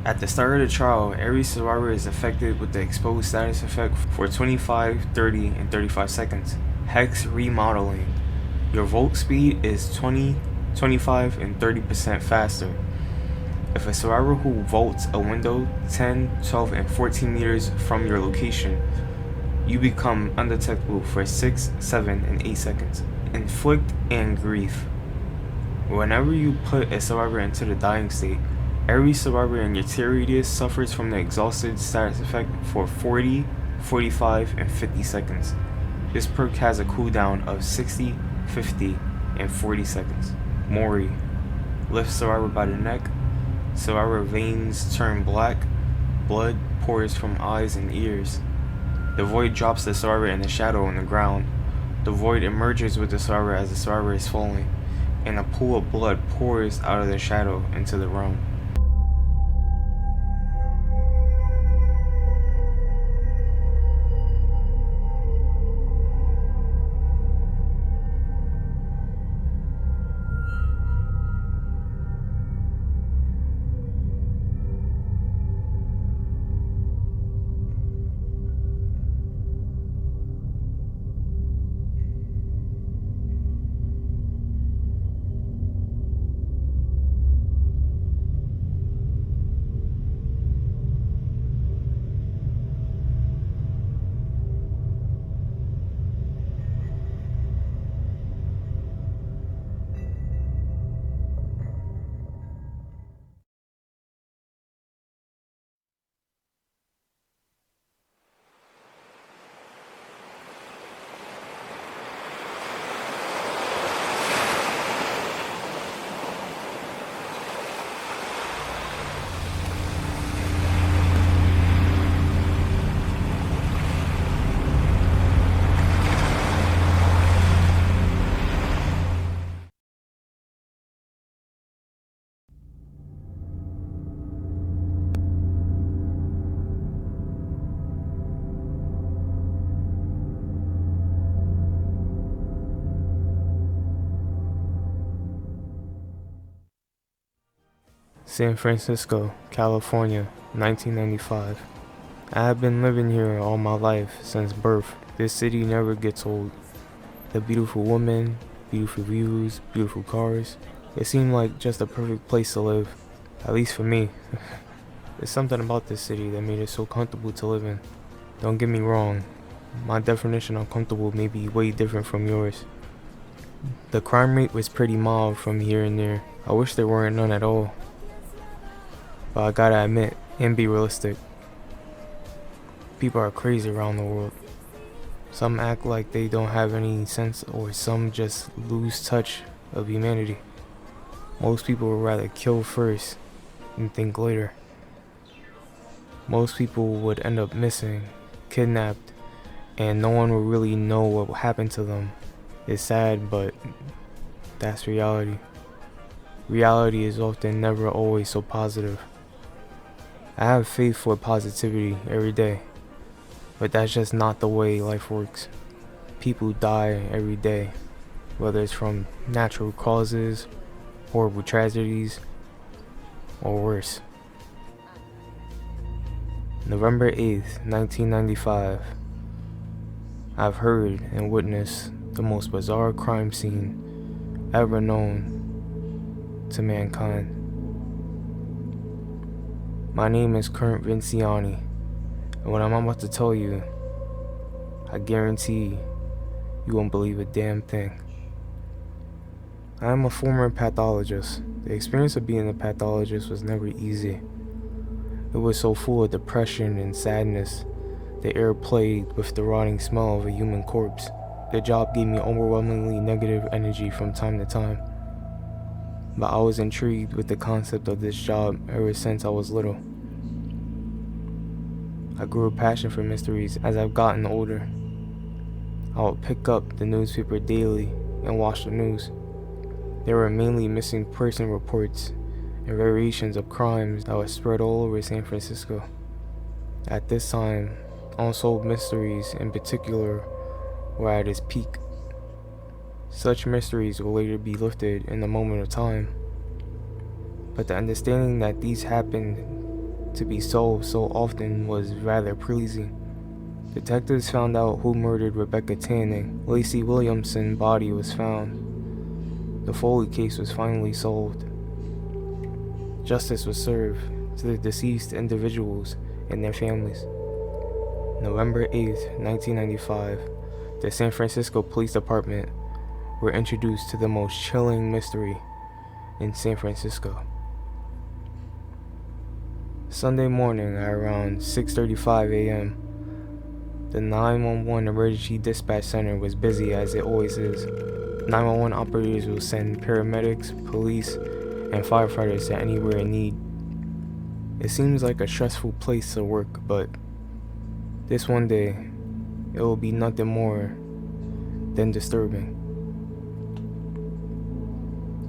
At the start of the trial, every survivor is affected with the exposed status effect for 25, 30, and 35 seconds. Hex Remodeling. Your vault speed is 20, 25, and 30% faster. If a survivor who vaults a window 10, 12, and 14 meters from your location, you become undetectable for 6, 7, and 8 seconds. Inflict and Grief. Whenever you put a survivor into the dying state, every survivor in your tier radius suffers from the exhausted status effect for 40, 45, and 50 seconds. This perk has a cooldown of 60, 50, and 40 seconds. Mori. Lift survivor by the neck. Survivor veins turn black. Blood pours from eyes and ears. The Void drops the survivor in the shadow on the ground. The Void emerges with the survivor as the survivor is falling, and a pool of blood pours out of the shadow into the realm. San Francisco, California, 1995. I have been living here all my life since birth. This city never gets old. The beautiful women, beautiful views, beautiful cars. It seemed like just a perfect place to live, at least for me. There's something about this city that made it so comfortable to live in. Don't get me wrong, my definition of comfortable may be way different from yours. The crime rate was pretty mild from here and there. I wish there weren't none at all. But I gotta admit, and be realistic, people are crazy around the world. Some act like they don't have any sense, or some just lose touch of humanity. Most people would rather kill first and think later. Most people would end up missing, kidnapped, and no one will really know what happened to them. It's sad, but that's reality. Reality is often never always so positive. I have faith for positivity every day, but that's just not the way life works. People die every day, whether it's from natural causes, horrible tragedies, or worse. November 8th, 1995. I've heard and witnessed the most bizarre crime scene ever known to mankind. My name is Current Vinciani, and what I'm about to tell you, I guarantee you won't believe a damn thing. I am a former pathologist. The experience of being a pathologist was never easy. It was so full of depression and sadness. The air plagued with the rotting smell of a human corpse. The job gave me overwhelmingly negative energy from time to time. But I was intrigued with the concept of this job ever since I was little. I grew a passion for mysteries as I've gotten older. I would pick up the newspaper daily and watch the news. There were mainly missing person reports and variations of crimes that were spread all over San Francisco. At this time, unsolved mysteries in particular were at its peak. Such mysteries will later be lifted in a moment of time, but the understanding that these happened to be solved so often was rather pleasing. Detectives found out who murdered Rebecca Tanning. Lacey Williamson's body was found. The Foley case was finally solved. Justice was served to the deceased individuals and their families. November 8th, 1995, the San Francisco Police Department were introduced to the most chilling mystery in San Francisco. Sunday morning at around 6:35 a.m., the 911 emergency dispatch center was busy as it always is. 911 operators will send paramedics, police, and firefighters to anywhere in need. It seems like a stressful place to work, but this one day, it will be nothing more than disturbing.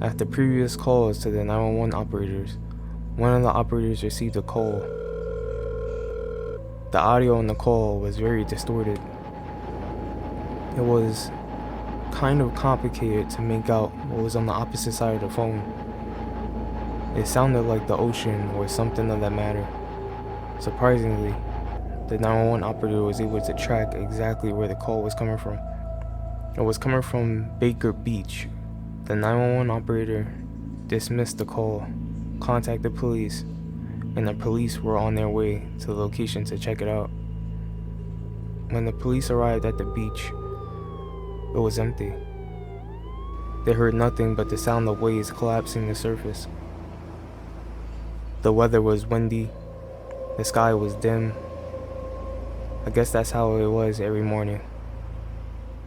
After previous calls to the 911 operators, one of the operators received a call. The audio on the call was very distorted. It was kind of complicated to make out what was on the opposite side of the phone. It sounded like the ocean or something of that matter. Surprisingly, the 911 operator was able to track exactly where the call was coming from. It was coming from Baker Beach. The 911 operator dismissed the call, contacted police, and the police were on their way to the location to check it out. When the police arrived at the beach, it was empty. They heard nothing but the sound of waves collapsing the surface. The weather was windy, the sky was dim. I guess that's how it was every morning.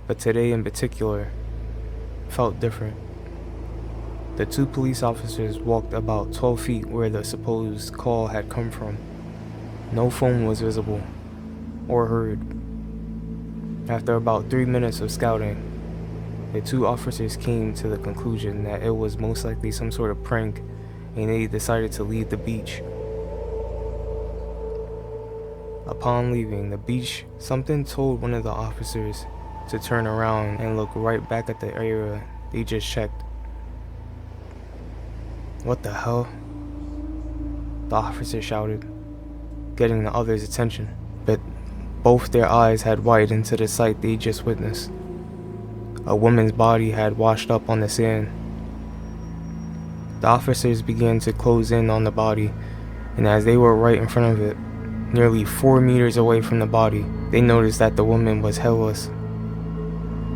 But today in particular felt different. The two police officers walked about 12 feet where the supposed call had come from. No phone was visible or heard. After about 3 minutes of scouting, the two officers came to the conclusion that it was most likely some sort of prank, and they decided to leave the beach. Upon leaving the beach, something told one of the officers to turn around and look right back at the area they just checked. "What the hell?" the officer shouted, getting the others' attention. But both their eyes had widened to the sight they just witnessed. A woman's body had washed up on the sand. The officers began to close in on the body, and as they were right in front of it, nearly 4 meters away from the body, they noticed that the woman was headless.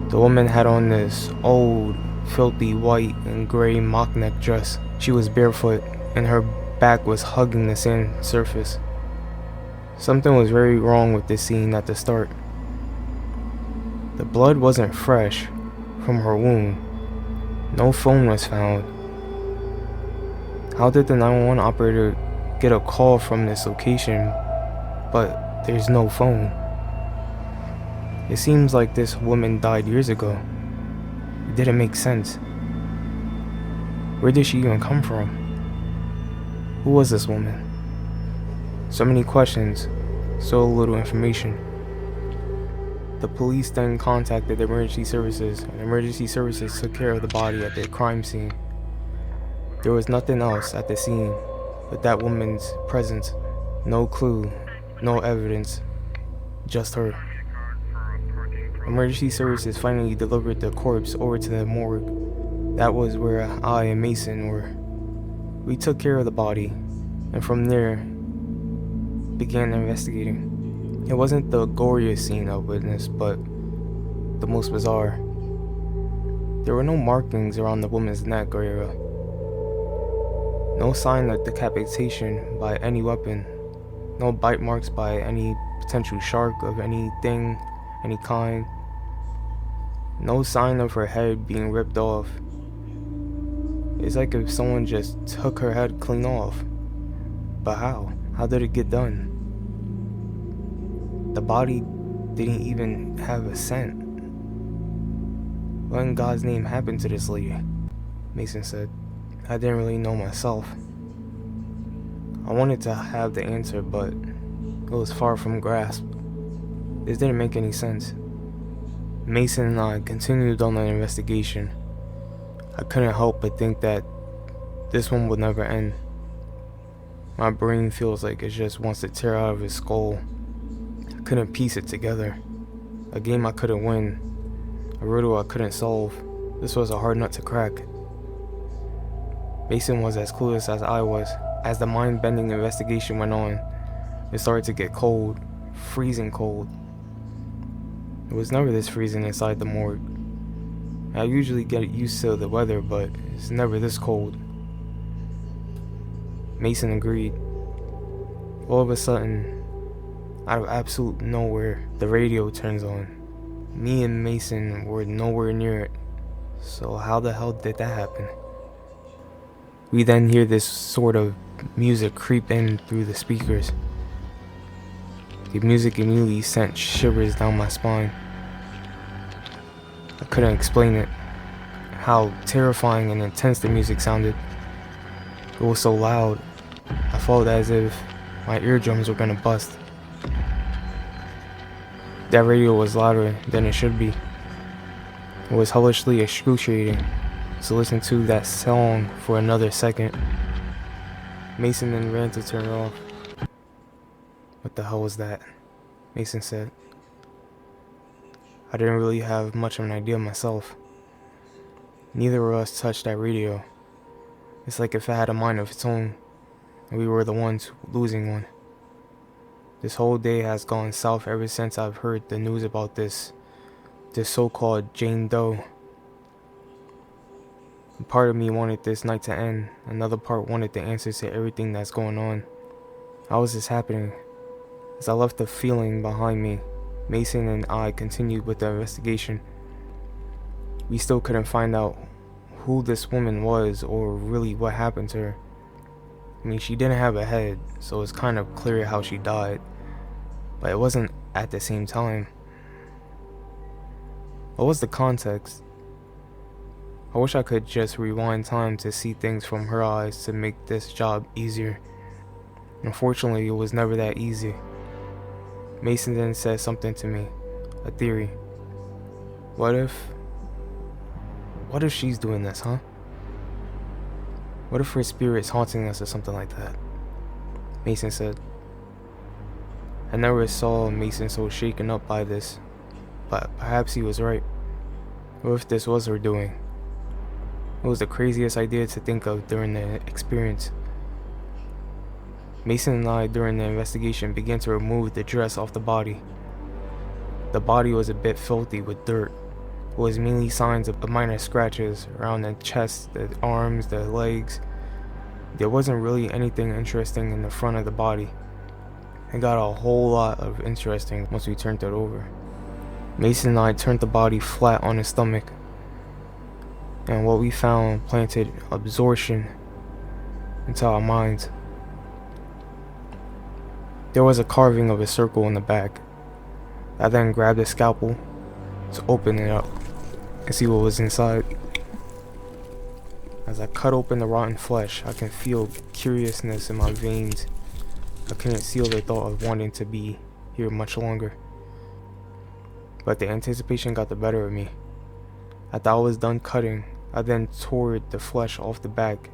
The woman had on this old, filthy white and gray mock neck dress. She was barefoot, and her back was hugging the sand surface. Something was very wrong with this scene at the start. The blood wasn't fresh from her wound. No phone was found. How did the 911 operator get a call from this location, but there's no phone? It seems like this woman died years ago. It didn't make sense. Where did she even come from? Who was this woman? So many questions, so little information. The police then contacted the emergency services, and emergency services took care of the body at the crime scene. There was nothing else at the scene but that woman's presence. No clue, no evidence, just her. Emergency services finally delivered the corpse over to the morgue. That was where I and Mason were. We took care of the body, and from there, began investigating. It wasn't the goriest scene I witnessed, but the most bizarre. There were no markings around the woman's neck or area. No sign of decapitation by any weapon. No bite marks by any potential shark of anything, any kind. No sign of her head being ripped off. It's like if someone just took her head clean off. But how? How did it get done? The body didn't even have a scent. What in God's name happened to this lady? Mason said. I didn't really know myself. I wanted to have the answer, but it was far from grasp. This didn't make any sense. Mason and I continued on the investigation. I couldn't help but think that this one would never end. My brain feels like it just wants to tear out of its skull. I couldn't piece it together. A game I couldn't win. A riddle I couldn't solve. This was a hard nut to crack. Mason was as clueless as I was. As the mind-bending investigation went on, it started to get cold, freezing cold. It was never this freezing inside the morgue. I usually get used to the weather, but it's never this cold. Mason agreed. All of a sudden, out of absolute nowhere, the radio turns on. Me and Mason were nowhere near it. So how the hell did that happen? We then hear this sort of music creep in through the speakers. The music immediately sent shivers down my spine. I couldn't explain it. How terrifying and intense the music sounded. It was so loud, I felt as if my eardrums were gonna bust. That radio was louder than it should be. It was hellishly excruciating to listen to that song for another second. Mason then ran to turn it off. What the hell was that? Mason said. I didn't really have much of an idea myself. Neither of us touched that radio. It's like if it had a mind of its own, and we were the ones losing one. This whole day has gone south ever since I've heard the news about this so-called Jane Doe. A part of me wanted this night to end. Another part wanted the answers to everything that's going on. How is this happening? As I left the feeling behind me, Mason and I continued with the investigation. We still couldn't find out who this woman was or really what happened to her. I mean, she didn't have a head, so it's kind of clear how she died. But it wasn't at the same time. What was the context? I wish I could just rewind time to see things from her eyes to make this job easier. Unfortunately, it was never that easy. Mason then said something to me, a theory. What if she's doing this, huh? What if her spirit's haunting us or something like that? Mason said. I never saw Mason so shaken up by this, but perhaps he was right. What if this was her doing? It was the craziest idea to think of during the experience. Mason and I, during the investigation, began to remove the dress off the body. The body was a bit filthy with dirt. It was mainly signs of minor scratches around the chest, the arms, the legs. There wasn't really anything interesting in the front of the body. It got a whole lot of interesting once we turned it over. Mason and I turned the body flat on his stomach, and what we found planted absorption into our minds. There was a carving of a circle in the back. I then grabbed a scalpel to open it up and see what was inside. As I cut open the rotten flesh, I can feel curiousness in my veins. I couldn't seal the thought of wanting to be here much longer. But the anticipation got the better of me. After I was done cutting, I then tore the flesh off the back.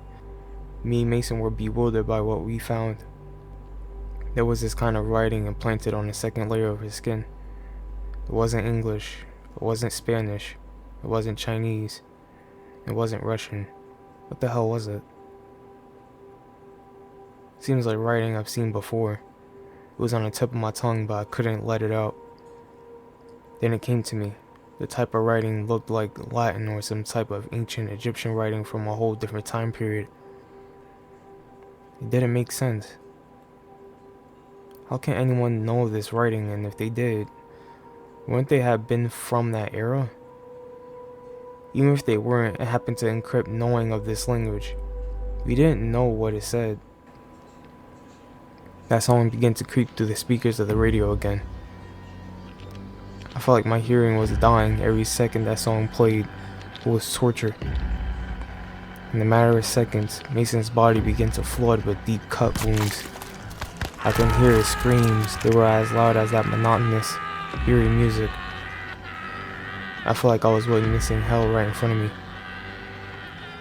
Me and Mason were bewildered by what we found. There was this kind of writing implanted on the second layer of his skin. It wasn't English, it wasn't Spanish, it wasn't Chinese, it wasn't Russian. What the hell was it? Seems like writing I've seen before. It was on the tip of my tongue, but I couldn't let it out. Then it came to me. The type of writing looked like Latin or some type of ancient Egyptian writing from a whole different time period. It didn't make sense. How can anyone know this writing, and if they did, wouldn't they have been from that era? Even if they weren't, it happened to encrypt knowing of this language. We didn't know what it said. That song began to creep through the speakers of the radio again. I felt like my hearing was dying every second that song played. It was torture. In a matter of seconds, Mason's body began to flood with deep cut wounds. I can hear his screams. They were as loud as that monotonous, eerie music. I felt like I was witnessing hell right in front of me.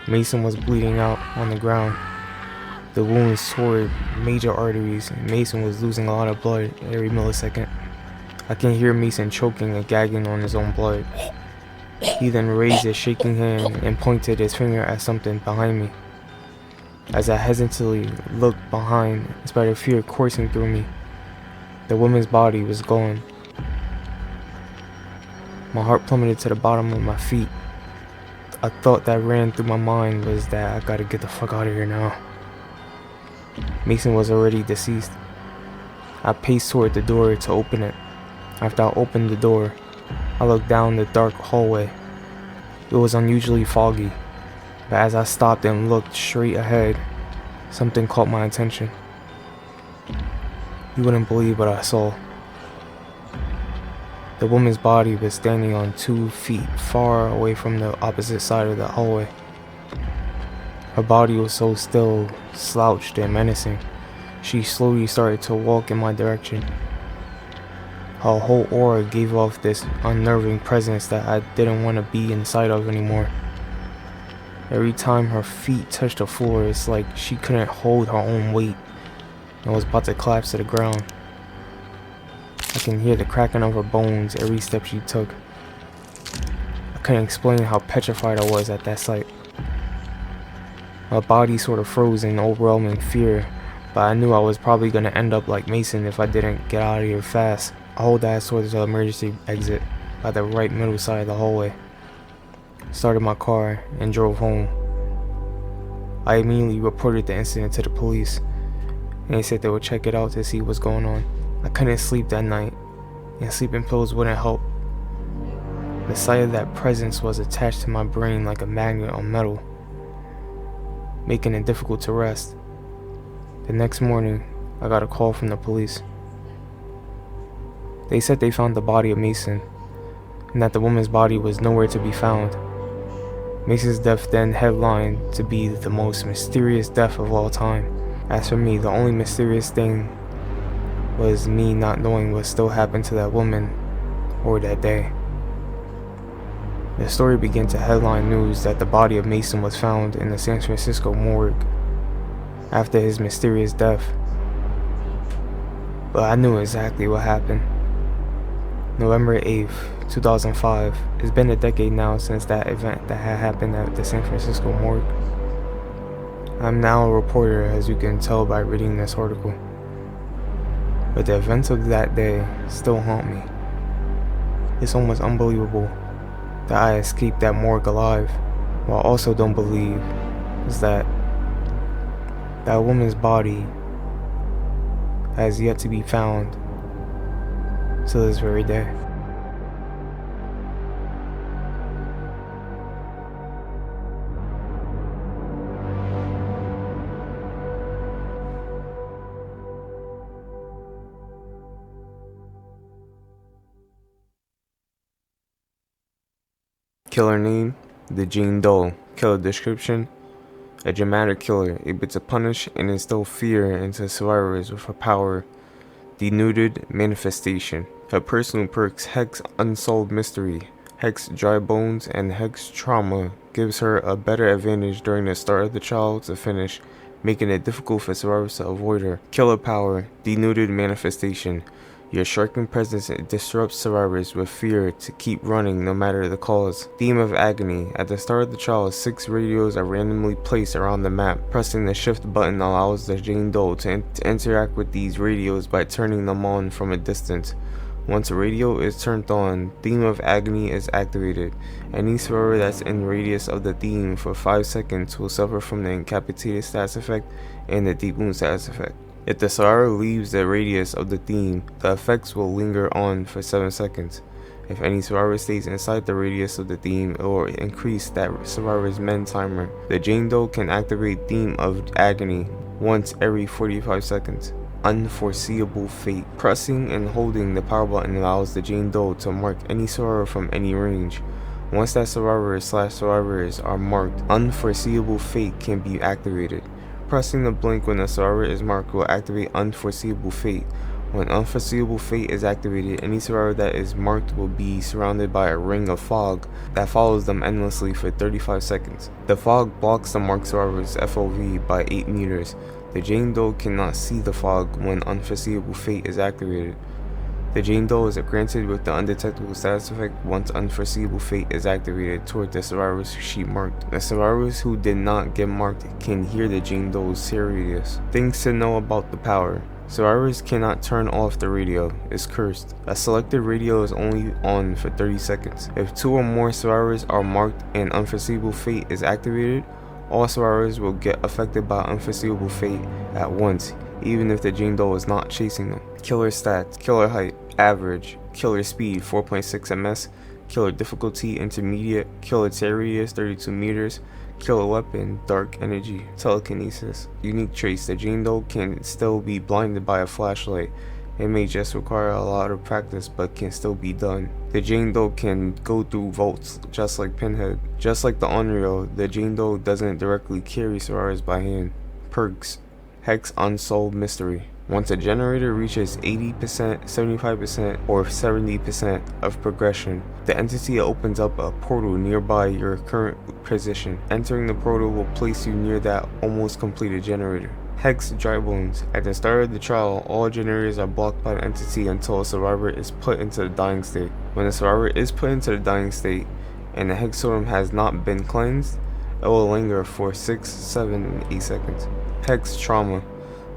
Mason was bleeding out on the ground. The wounds tore major arteries, and Mason was losing a lot of blood every millisecond. I can hear Mason choking and gagging on his own blood. He then raised his shaking hand and pointed his finger at something behind me. As I hesitantly looked behind, in spite of fear coursing through me, the woman's body was gone. My heart plummeted to the bottom of my feet. A thought that ran through my mind was that I gotta get the fuck out of here now. Mason was already deceased. I paced toward the door to open it. After I opened the door, I looked down the dark hallway. It was unusually foggy, but as I stopped and looked straight ahead, something caught my attention. You wouldn't believe what I saw. The woman's body was standing on 2 feet far away from the opposite side of the hallway. Her body was so still, slouched and menacing. She slowly started to walk in my direction. Her whole aura gave off this unnerving presence that I didn't want to be inside of anymore. Every time her feet touched the floor, it's like she couldn't hold her own weight and was about to collapse to the ground. I can hear the cracking of her bones every step she took. I couldn't explain how petrified I was at that sight. My body sort of froze in overwhelming fear, but I knew I was probably going to end up like Mason if I didn't get out of here fast. I hauled ass towards the emergency exit by the right middle side of the hallway, started my car, and drove home. I immediately reported the incident to the police, and they said they would check it out to see what's going on. I couldn't sleep that night, and sleeping pills wouldn't help. The sight of that presence was attached to my brain like a magnet on metal, making it difficult to rest. The next morning, I got a call from the police. They said they found the body of Mason, and that the woman's body was nowhere to be found. Mason's death then headlined to be the most mysterious death of all time. As for me, the only mysterious thing was me not knowing what still happened to that woman or that day. The story began to headline news that the body of Mason was found in the San Francisco morgue after his mysterious death. But I knew exactly what happened. November 8th, 2005. It's been a decade now since that event that had happened at the San Francisco morgue. I'm now a reporter, as you can tell by reading this article. But the events of that day still haunt me. It's almost unbelievable that I escaped that morgue alive. What I also don't believe is that that woman's body has yet to be found to this very day. Killer name: the Jane Doe. Killer description: a dramatic killer, able to punish and instill fear into survivors with her power. Denuded manifestation. Her personal perks: Hex Unsolved Mystery, Hex Dry Bones, and Hex Trauma gives her a better advantage during the start of the trial to finish, making it difficult for survivors to avoid her. Killer power: Denuded manifestation. Your striking presence disrupts survivors with fear to keep running no matter the cause. Theme of agony. At the start of the trial, 6 radios are randomly placed around the map. Pressing the shift button allows the Jane Doe to interact with these radios by turning them on from a distance. Once a radio is turned on, Theme of Agony is activated. Any survivor that's in radius of the theme for 5 seconds will suffer from the incapacitated status effect and the deep wound status effect. If the survivor leaves the radius of the theme, the effects will linger on for 7 seconds. If any survivor stays inside the radius of the theme, it will increase that survivor's men timer. The Jane Doe can activate Theme of Agony once every 45 seconds. Unforeseeable Fate. Pressing and holding the power button allows the Jane Doe to mark any survivor from any range. Once that survivor/survivors are marked, Unforeseeable Fate can be activated. Pressing the blink when the survivor is marked will activate Unforeseeable Fate. When Unforeseeable Fate is activated, any survivor that is marked will be surrounded by a ring of fog that follows them endlessly for 35 seconds. The fog blocks the marked survivor's FOV by 8 meters. The Jane Doe cannot see the fog when Unforeseeable Fate is activated. The Jane Doe is granted with the undetectable status effect once Unforeseeable Fate is activated toward the survivors she marked. The survivors who did not get marked can hear the Jane Doe's radius. Things to know about the power. Survivors cannot turn off the radio. It's cursed. A selected radio is only on for 30 seconds. If 2 or more survivors are marked and Unforeseeable Fate is activated, all survivors will get affected by Unforeseeable Fate at once, even if the Jane Doe is not chasing them. Killer stats: killer height, average, killer speed 4.6 ms, killer difficulty intermediate, killer tear radius 32 meters, killer weapon dark energy, telekinesis. Unique traits: the Jane Doe can still be blinded by a flashlight. It may just require a lot of practice, but can still be done. The Jane Doe can go through vaults, just like Pinhead. Just like the Unreal, the Jane Doe doesn't directly carry survivors by hand. Perks: Hex Unsolved Mystery. Once a generator reaches 80%, 75%, or 70% of progression, the entity opens up a portal nearby your current position. Entering the portal will place you near that almost completed generator. Hex Dry Bones. At the start of the trial, all generators are blocked by the entity until a survivor is put into the dying state. When a survivor is put into the dying state, and the Hex totem has not been cleansed, it will linger for 6, 7, and 8 seconds. Hex Trauma.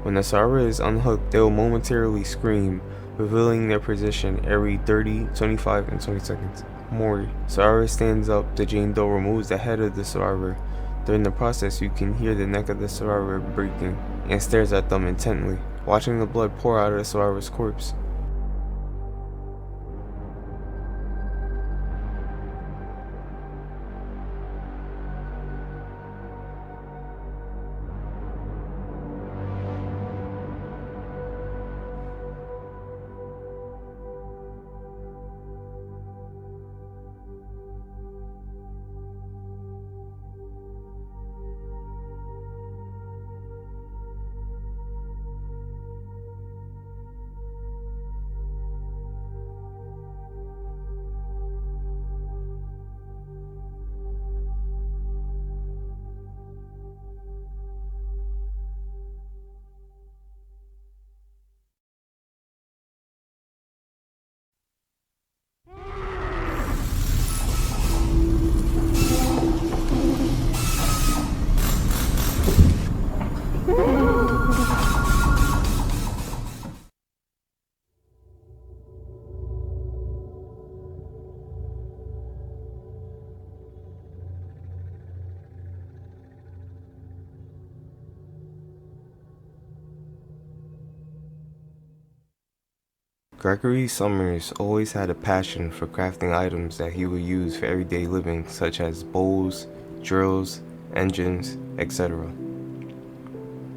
When the survivor is unhooked, they will momentarily scream, revealing their position every 30, 25, and 20 seconds. Mori. Survivor stands up, the Jane Doe removes the head of the survivor. During the process, you can hear the neck of the survivor breaking, and stares at them intently, watching the blood pour out of the survivor's corpse. Gregory Summers always had a passion for crafting items that he would use for everyday living, such as bowls, drills, engines, etc.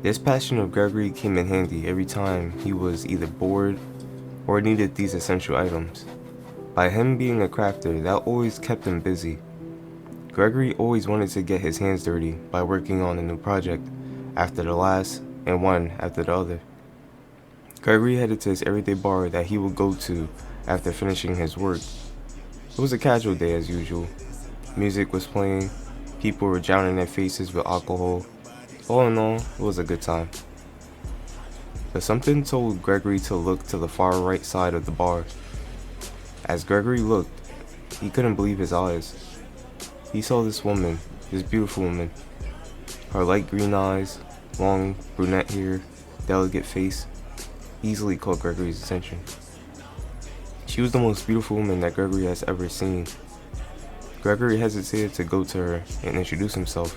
This passion of Gregory came in handy every time he was either bored or needed these essential items. By him being a crafter, that always kept him busy. Gregory always wanted to get his hands dirty by working on a new project after the last and one after the other. Gregory headed to his everyday bar that he would go to after finishing his work. It was a casual day as usual. Music was playing, people were drowning their faces with alcohol. All in all, it was a good time. But something told Gregory to look to the far right side of the bar. As Gregory looked, he couldn't believe his eyes. He saw this woman, this beautiful woman. Her light green eyes, long brunette hair, delicate face, easily caught Gregory's attention. She was the most beautiful woman that Gregory has ever seen. Gregory hesitated to go to her and introduce himself,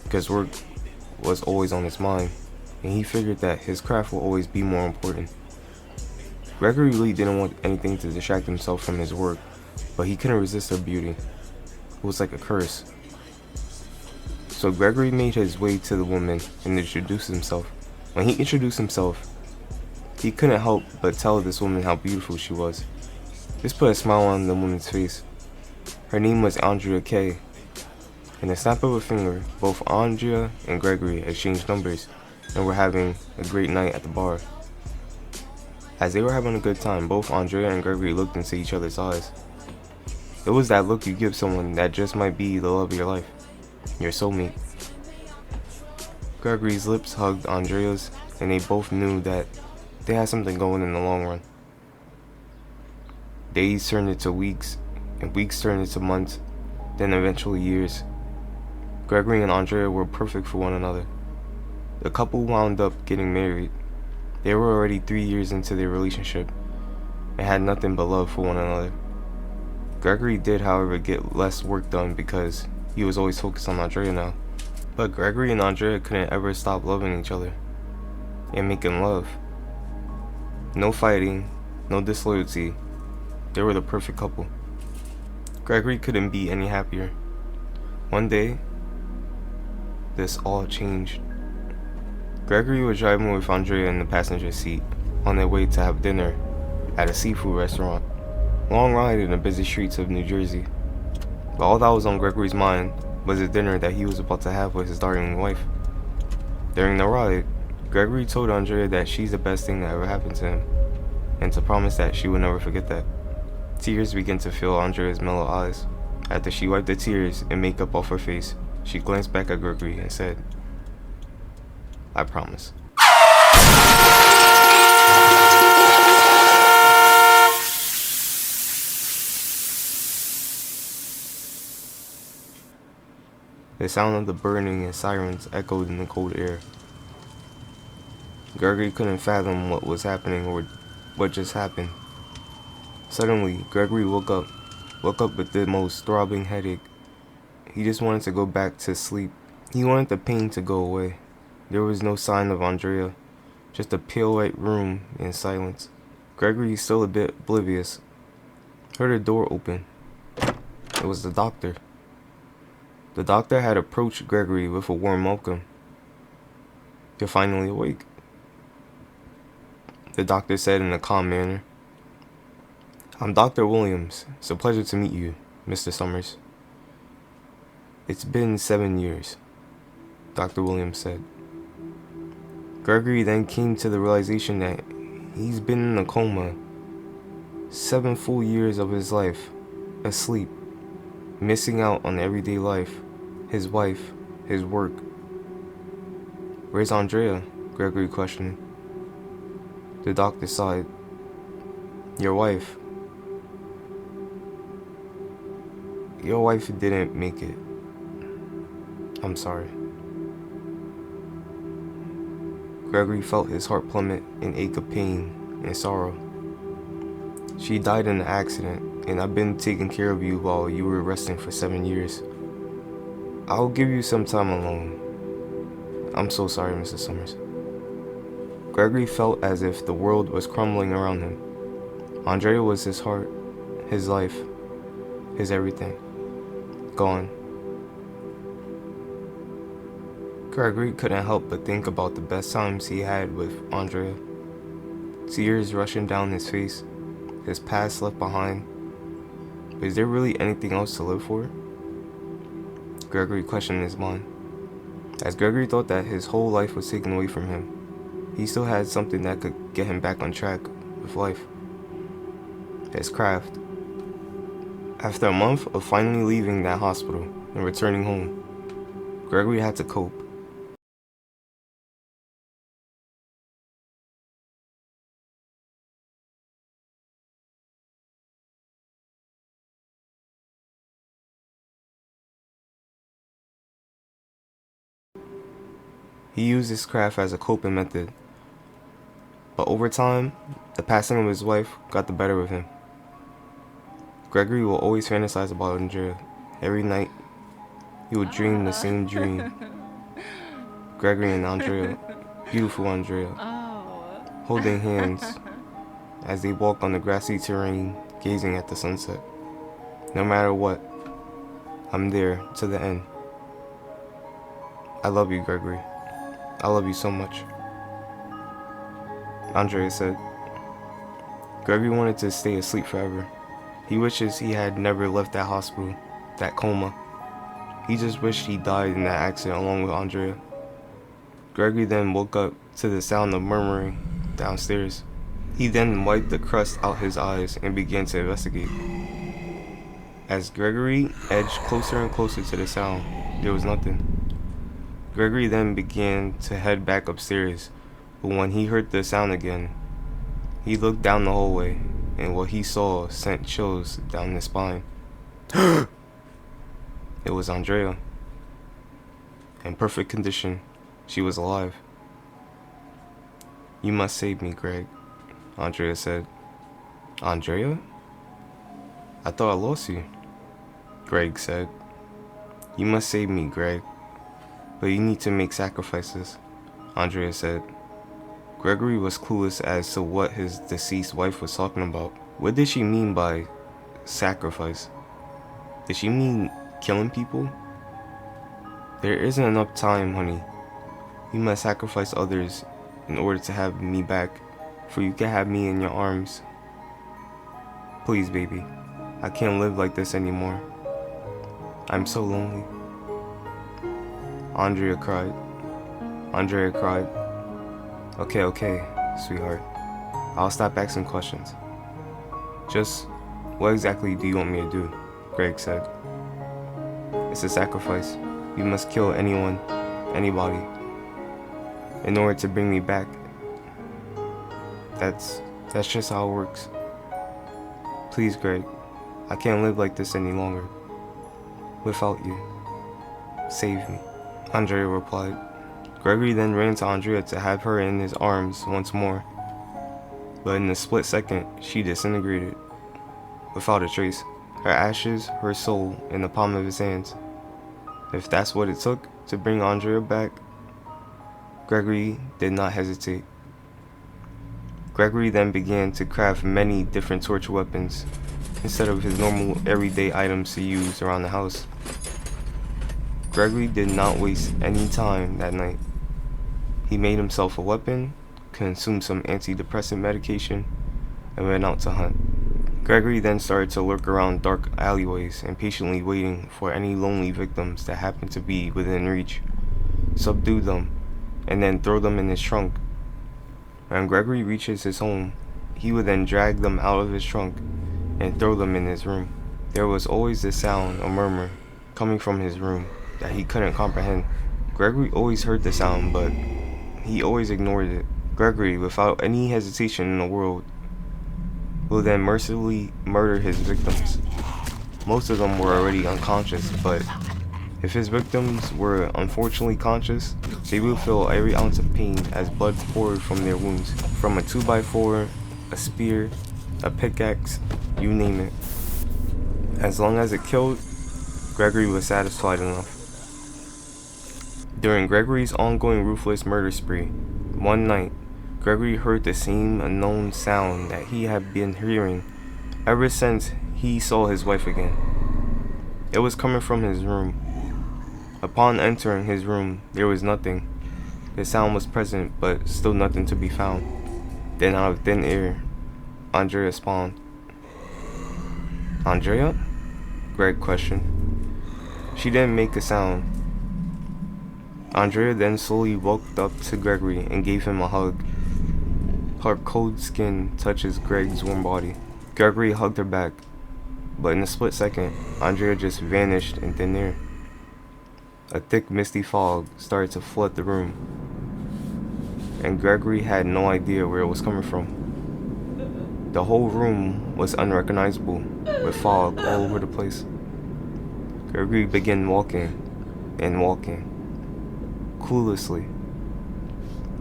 because work was always on his mind, and he figured that his craft will always be more important. Gregory really didn't want anything to distract himself from his work, but he couldn't resist her beauty. It was like a curse. So Gregory made his way to the woman and introduced himself. When he introduced himself, he couldn't help but tell this woman how beautiful she was. This put a smile on the woman's face. Her name was Andrea Kay. In a snap of a finger, both Andrea and Gregory exchanged numbers and were having a great night at the bar. As they were having a good time, both Andrea and Gregory looked into each other's eyes. It was that look you give someone that just might be the love of your life, your soulmate. Gregory's lips hugged Andrea's, and they both knew that they had something going in the long run. Days turned into weeks, and weeks turned into months, then eventually years. Gregory and Andrea were perfect for one another. The couple wound up getting married. They were already 3 years into their relationship, and had nothing but love for one another. Gregory did, however, get less work done because he was always focused on Andrea now. But Gregory and Andrea couldn't ever stop loving each other and making love. No fighting, no disloyalty. They were the perfect couple. Gregory couldn't be any happier. One day, this all changed. Gregory was driving with Andrea in the passenger seat on their way to have dinner at a seafood restaurant. Long ride in the busy streets of New Jersey. But all that was on Gregory's mind was the dinner that he was about to have with his darling wife. During the ride, Gregory told Andrea that she's the best thing that ever happened to him, and to promise that she would never forget that. Tears began to fill Andrea's mellow eyes. After she wiped the tears and makeup off her face, she glanced back at Gregory and said, "I promise." The sound of the burning and sirens echoed in the cold air. Gregory couldn't fathom what was happening or what just happened. Suddenly, Gregory woke up with the most throbbing headache. He just wanted to go back to sleep. He wanted the pain to go away. There was no sign of Andrea, just a pale white room and silence. Gregory, still a bit oblivious, heard a door open. It was the doctor. The doctor had approached Gregory with a warm welcome. "You're finally awake," the doctor said in a calm manner. "I'm Dr. Williams. It's a pleasure to meet you, Mr. Summers." "It's been 7 years," Dr. Williams said. Gregory then came to the realization that he's been in a coma. 7 full years of his life, asleep, missing out on everyday life, his wife, his work. "Where's Andrea?" Gregory questioned. The doctor sighed. Your wife didn't make it. I'm sorry." Gregory felt his heart plummet in ache of pain and sorrow. "She died in an accident, and I've been taking care of you while you were resting for 7 years. I'll give you some time alone. I'm so sorry, Mr. Summers." Gregory felt as if the world was crumbling around him. Andrea was his heart, his life, his everything. Gone. Gregory couldn't help but think about the best times he had with Andrea. Tears rushing down his face, his past left behind. But is there really anything else to live for? Gregory questioned his mind. As Gregory thought that his whole life was taken away from him, he still had something that could get him back on track with life. His craft. After a month of finally leaving that hospital and returning home, Gregory had to cope. He used his craft as a coping method, but over time, the passing of his wife got the better of him. Gregory will always fantasize about Andrea. Every night, he would dream the same dream. Gregory and Andrea, beautiful Andrea, holding hands as they walk on the grassy terrain, gazing at the sunset. No matter what, I'm there to the end. I love you, Gregory. I love you so much. Andrea said. Gregory wanted to stay asleep forever. He wishes he had never left that hospital, that coma. He just wished he died in that accident along with Andrea. Gregory then woke up to the sound of murmuring downstairs. He then wiped the crust out his eyes and began to investigate. As Gregory edged closer and closer to the sound, there was nothing. Gregory then began to head back upstairs, but when he heard the sound again, he looked down the hallway, and what he saw sent chills down his spine. It was Andrea. In perfect condition, she was alive. You must save me, Greg, Andrea said. Andrea? I thought I lost you, Greg said. You must save me, Greg. But you need to make sacrifices, Andrea said. Gregory was clueless as to what his deceased wife was talking about. What did she mean by sacrifice? Did she mean killing people? There isn't enough time, honey. You must sacrifice others in order to have me back, for you can have me in your arms. Please, baby. I can't live like this anymore. I'm so lonely. Andrea cried. Okay, sweetheart. I'll stop asking questions. Just what exactly do you want me to do? Greg said. It's a sacrifice. You must kill anyone, anybody, in order to bring me back. That's just how it works. Please, Greg. I can't live like this any longer. Without you. Save me. Andrea replied. Gregory then ran to Andrea to have her in his arms once more. But in a split second, she disintegrated. Without a trace. Her ashes, her soul, in the palm of his hands. If that's what it took to bring Andrea back, Gregory did not hesitate. Gregory then began to craft many different torture weapons instead of his normal everyday items to use around the house. Gregory did not waste any time that night. He made himself a weapon, consumed some antidepressant medication, and went out to hunt. Gregory then started to lurk around dark alleyways, impatiently waiting for any lonely victims that happened to be within reach, subdue them, and then throw them in his trunk. When Gregory reaches his home, he would then drag them out of his trunk and throw them in his room. There was always this sound or murmur coming from his room that he couldn't comprehend. Gregory always heard the sound, but he always ignored it. Gregory, without any hesitation in the world, will then mercilessly murder his victims. Most of them were already unconscious, but if his victims were unfortunately conscious, they would feel every ounce of pain as blood poured from their wounds. From a 2x4, a spear, a pickaxe, you name it. As long as it killed, Gregory was satisfied enough. During Gregory's ongoing ruthless murder spree, one night, Gregory heard the same unknown sound that he had been hearing ever since he saw his wife again. It was coming from his room. Upon entering his room, there was nothing. The sound was present, but still nothing to be found. Then out of thin air, Andrea spawned. Andrea? Greg questioned. She didn't make a sound. Andrea then slowly walked up to Gregory and gave him a hug. Her cold skin touches Greg's warm body. Gregory hugged her back, but in a split second, Andrea just vanished in thin air. A thick misty fog started to flood the room, and Gregory had no idea where it was coming from. The whole room was unrecognizable, with fog all over the place. Gregory began walking and walking, cluelessly.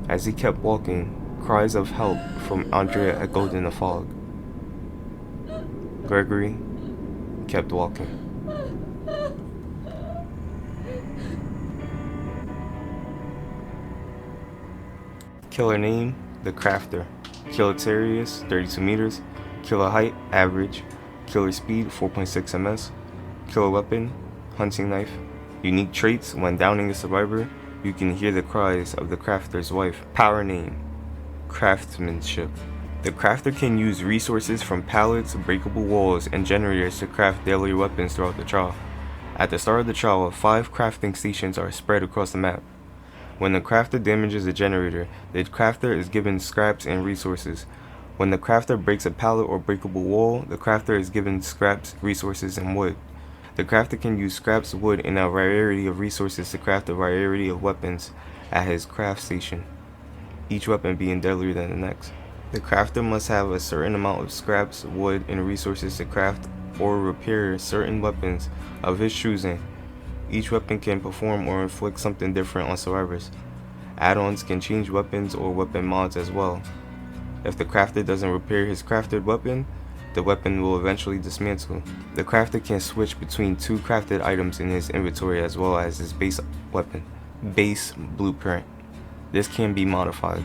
As he kept walking, cries of help from Andrea echoed in the fog. Gregory kept walking. Killer name, The Crafter. Killer radius, 32 meters. Killer height, average. Killer speed, 4.6 ms. Killer weapon, hunting knife. Unique traits, when downing a survivor, you can hear the cries of the crafter's wife. Power name, craftsmanship. The crafter can use resources from pallets, breakable walls, and generators to craft deadly weapons throughout the trial. At the start of the trial, 5 crafting stations are spread across the map. When the crafter damages a generator, the crafter is given scraps and resources. When the crafter breaks a pallet or breakable wall, the crafter is given scraps, resources, and wood. The crafter can use scraps, wood, and a variety of resources to craft a variety of weapons at his craft station, each weapon being deadlier than the next. The crafter must have a certain amount of scraps, wood, and resources to craft or repair certain weapons of his choosing. Each weapon can perform or inflict something different on survivors. Add-ons can change weapons or weapon mods as well. If the crafter doesn't repair his crafted weapon, the weapon will eventually dismantle. The crafter can switch between 2 crafted items in his inventory as well as his base weapon, base blueprint. This can be modified.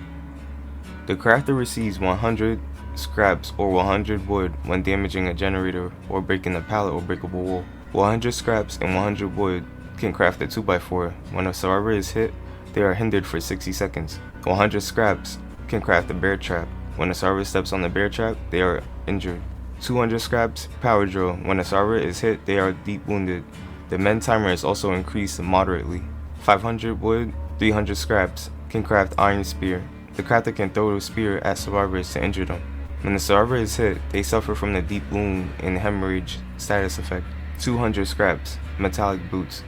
The crafter receives 100 scraps or 100 wood when damaging a generator or breaking a pallet or breakable wall. 100 scraps and 100 wood can craft a 2x4. When a survivor is hit, they are hindered for 60 seconds. 100 scraps can craft a bear trap. When a survivor steps on the bear trap, they are injured. 200 scraps, power drill. When a survivor is hit, they are deep wounded. The men timer is also increased moderately. 500 wood, 300 scraps can craft iron spear. The crafter can throw a spear at survivors to injure them. When the survivor is hit, they suffer from the deep wound and hemorrhage status effect. 200 scraps, metallic boots.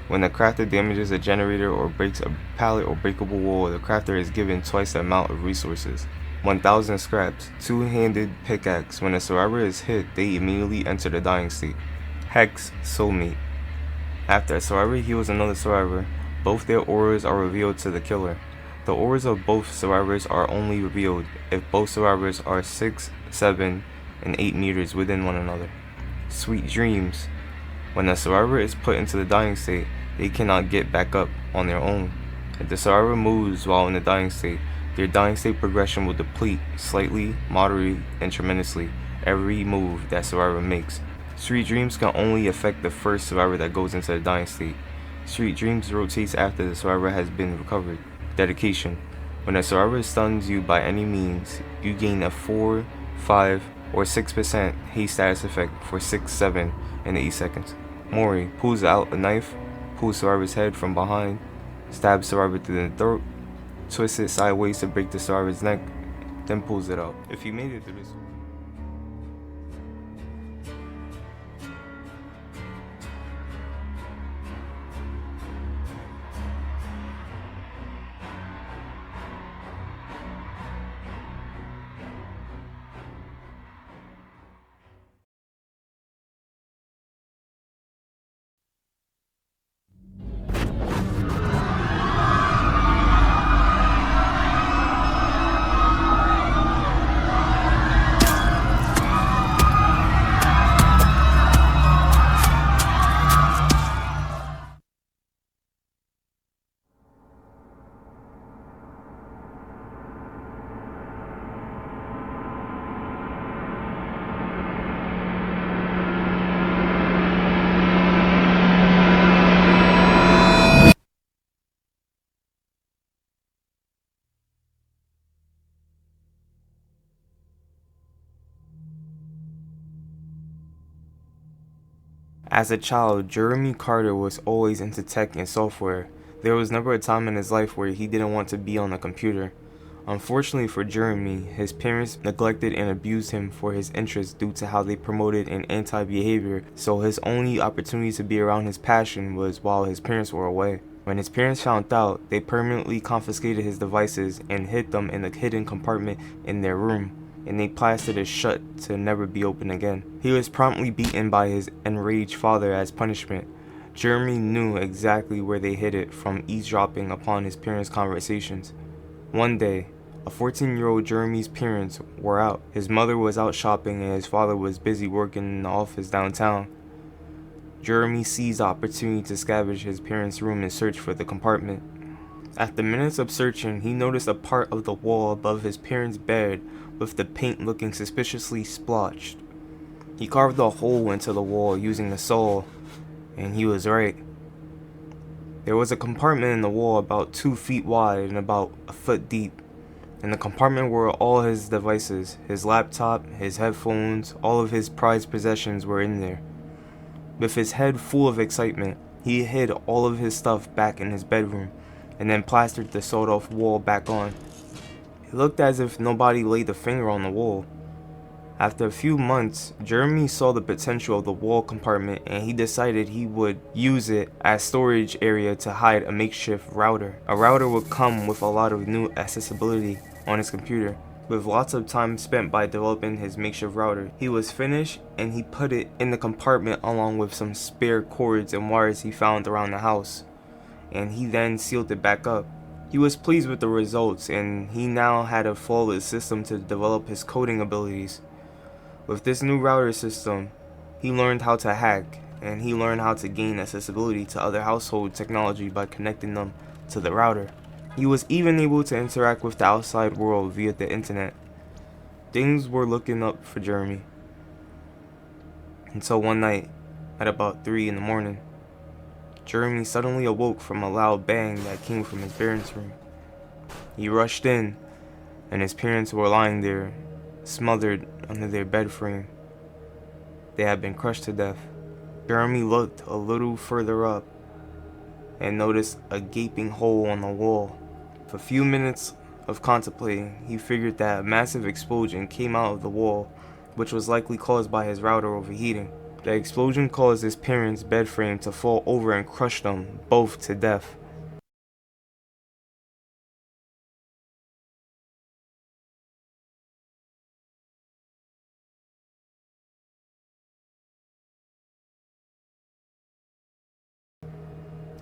When the crafter damages a generator or breaks a pallet or breakable wall, the crafter is given twice the amount of resources. 1000 scraps, 2-handed pickaxe. When a survivor is hit, they immediately enter the dying state. Hex, soulmate. After a survivor heals another survivor, both their auras are revealed to the killer. The auras of both survivors are only revealed if both survivors are 6, 7, and 8 meters within one another. Sweet dreams. When a survivor is put into the dying state, they cannot get back up on their own. If the survivor moves while in the dying state, their dying state progression will deplete slightly, moderately, and tremendously every move that survivor makes. Sweet dreams can only affect the first survivor that goes into the dying state. Sweet dreams rotates after the survivor has been recovered. Dedication. When a survivor stuns you by any means, you gain a 4, 5, or 6% haste status effect for 6, 7, and 8 seconds. Mori pulls out a knife, pulls survivor's head from behind, stabs survivor through the throat, twists it sideways to break the survivor's neck, then pulls it out. If you made it through this As a child, Jeremy Carter was always into tech and software. There was never a time in his life where he didn't want to be on a computer. Unfortunately for Jeremy, his parents neglected and abused him for his interests due to how they promoted an anti-behavior, so his only opportunity to be around his passion was while his parents were away. When his parents found out, they permanently confiscated his devices and hid them in a hidden compartment in their room, and they plastered it shut to never be opened again. He was promptly beaten by his enraged father as punishment. Jeremy knew exactly where they hid it from eavesdropping upon his parents' conversations. One day, a 14-year-old Jeremy's parents were out. His mother was out shopping and his father was busy working in the office downtown. Jeremy seized the opportunity to scavenge his parents' room and search for the compartment. After minutes of searching, he noticed a part of the wall above his parents' bed with the paint looking suspiciously splotched. He carved a hole into the wall using a saw, and he was right. There was a compartment in the wall about 2 feet wide and about a foot deep. In the compartment were all his devices, his laptop, his headphones, all of his prized possessions were in there. With his head full of excitement, he hid all of his stuff back in his bedroom, and then plastered the sawed-off wall back on. It looked as if nobody laid a finger on the wall. After a few months, Jeremy saw the potential of the wall compartment and he decided he would use it as storage area to hide a makeshift router. A router would come with a lot of new accessibility on his computer. With lots of time spent by developing his makeshift router, he was finished and he put it in the compartment along with some spare cords and wires he found around the house, and he then sealed it back up. He was pleased with the results and he now had a flawless system to develop his coding abilities. With this new router system, he learned how to hack, and he learned how to gain accessibility to other household technology by connecting them to the router. He was even able to interact with the outside world via the internet. Things were looking up for Jeremy. Until one night, at about 3 in the morning, Jeremy suddenly awoke from a loud bang that came from his parents' room. He rushed in, and his parents were lying there, smothered under their bed frame. They had been crushed to death. Jeremy looked a little further up and noticed a gaping hole on the wall. For a few minutes of contemplating, he figured that a massive explosion came out of the wall, which was likely caused by his router overheating. The explosion caused his parents' bed frame to fall over and crush them both to death.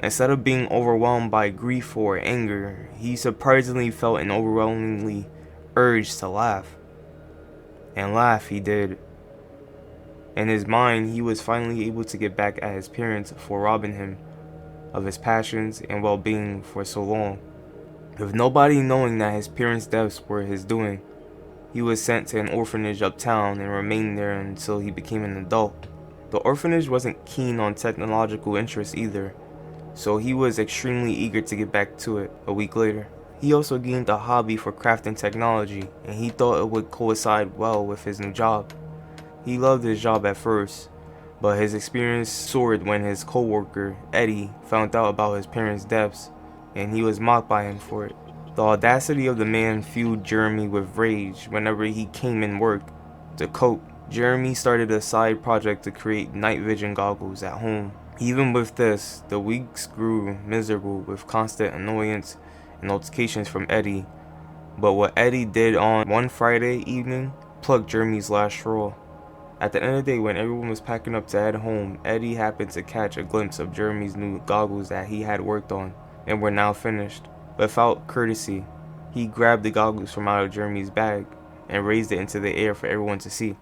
Instead of being overwhelmed by grief or anger, he surprisingly felt an overwhelmingly urge to laugh. And laugh he did. In his mind, he was finally able to get back at his parents for robbing him of his passions and well-being for so long. With nobody knowing that his parents' deaths were his doing, he was sent to an orphanage uptown and remained there until he became an adult. The orphanage wasn't keen on technological interests either, so he was extremely eager to get back to it a week later. He also gained a hobby for crafting technology, and he thought it would coincide well with his new job. He loved his job at first, but his experience soared when his co-worker, Eddie, found out about his parents' deaths, and he was mocked by him for it. The audacity of the man fueled Jeremy with rage whenever he came in work. To cope, Jeremy started a side project to create night vision goggles at home. Even with this, the weeks grew miserable with constant annoyance and notifications from Eddie. But what Eddie did on one Friday evening plucked Jeremy's last straw. At the end of the day, when everyone was packing up to head home, Eddie happened to catch a glimpse of Jeremy's new goggles that he had worked on and were now finished. Without courtesy, he grabbed the goggles from out of Jeremy's bag and raised it into the air for everyone to see.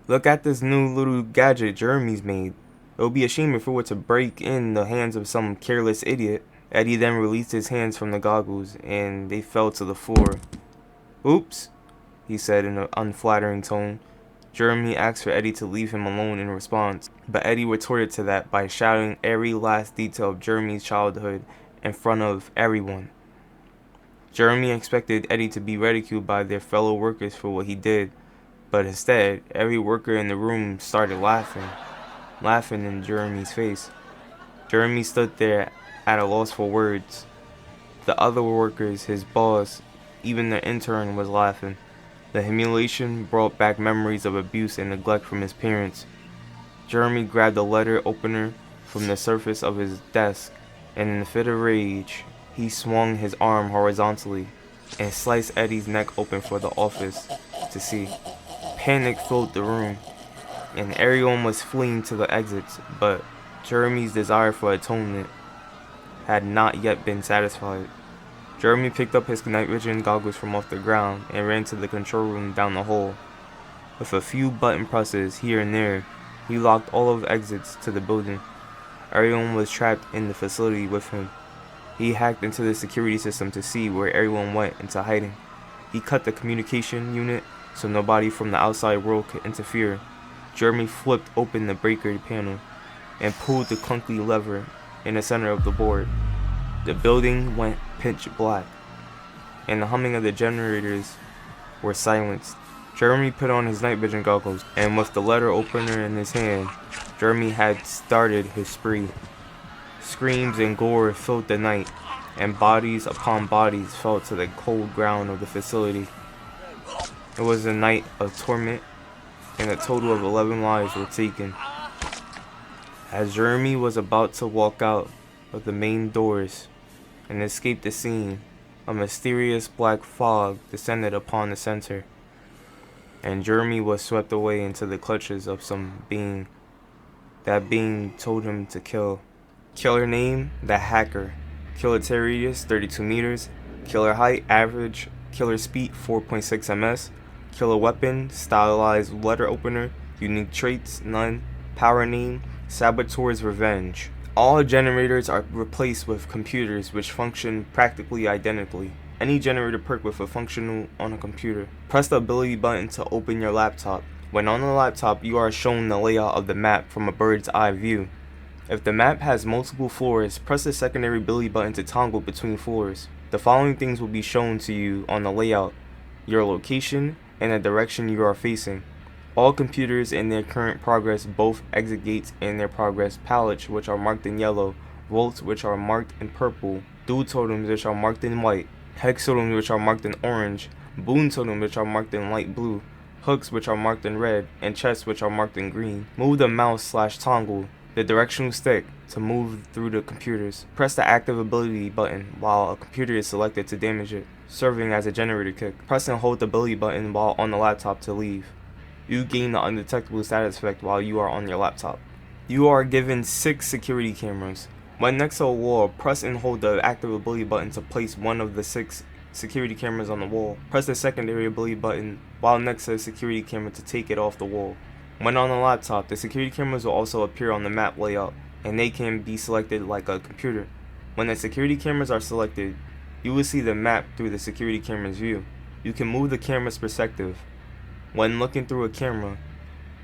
"Look at this new little gadget Jeremy's made. It would be a shame if it were to break in the hands of some careless idiot." Eddie then released his hands from the goggles and they fell to the floor. "Oops," he said in an unflattering tone. Jeremy asked for Eddie to leave him alone in response, but Eddie retorted to that by shouting every last detail of Jeremy's childhood in front of everyone. Jeremy expected Eddie to be ridiculed by their fellow workers for what he did, but instead, every worker in the room started laughing. laughing in Jeremy's face. Jeremy stood there at a loss for words. The other workers, his boss, even the intern was laughing. The humiliation brought back memories of abuse and neglect from his parents. Jeremy grabbed a letter opener from the surface of his desk, and in a fit of rage, he swung his arm horizontally and sliced Eddie's neck open for the office to see. Panic filled the room, and everyone was fleeing to the exits, but Jeremy's desire for atonement had not yet been satisfied. Jeremy picked up his night vision goggles from off the ground and ran to the control room down the hall. With a few button presses here and there, he locked all of the exits to the building. Everyone was trapped in the facility with him. He hacked into the security system to see where everyone went into hiding. He cut the communication unit so nobody from the outside world could interfere. Jeremy flipped open the breaker panel and pulled the clunky lever in the center of the board. The building went pitch black, and the humming of the generators were silenced. Jeremy put on his night vision goggles, and with the letter opener in his hand, Jeremy had started his spree. Screams and gore filled the night, and bodies upon bodies fell to the cold ground of the facility. It was a night of torment, and a total of 11 lives were taken. As Jeremy was about to walk out of the main doors and escape the scene, a mysterious black fog descended upon the center, and Jeremy was swept away into the clutches of some being. That being told him to kill. Killer name, the Hacker. Killer radius, 32 meters. Killer height, average. Killer speed, 4.6 ms. Killer weapon, stylized letter opener. Unique traits, none. Power name, Saboteur's Revenge. All generators are replaced with computers which function practically identically. Any generator perk with a functional on a computer. Press the ability button to open your laptop. When on the laptop, you are shown the layout of the map from a bird's eye view. If the map has multiple floors, press the secondary ability button to toggle between floors. The following things will be shown to you on the layout: your location and the direction you are facing. All computers in their current progress, both exit gates and their progress pallets, which are marked in yellow, vaults which are marked in purple, dual totems which are marked in white, hex totems which are marked in orange, boon totems which are marked in light blue, hooks which are marked in red, and chests which are marked in green. Move the mouse/toggle, the directional stick, to move through the computers. Press the active ability button while a computer is selected to damage it, serving as a generator kick. Press and hold the ability button while on the laptop to leave. You gain the undetectable status effect while you are on your laptop. You are given 6 security cameras. When next to a wall, press and hold the active ability button to place one of the 6 security cameras on the wall. Press the secondary ability button while next to the security camera to take it off the wall. When on the laptop, the security cameras will also appear on the map layout, and they can be selected like a computer. When the security cameras are selected, you will see the map through the security camera's view. You can move the camera's perspective. When looking through a camera,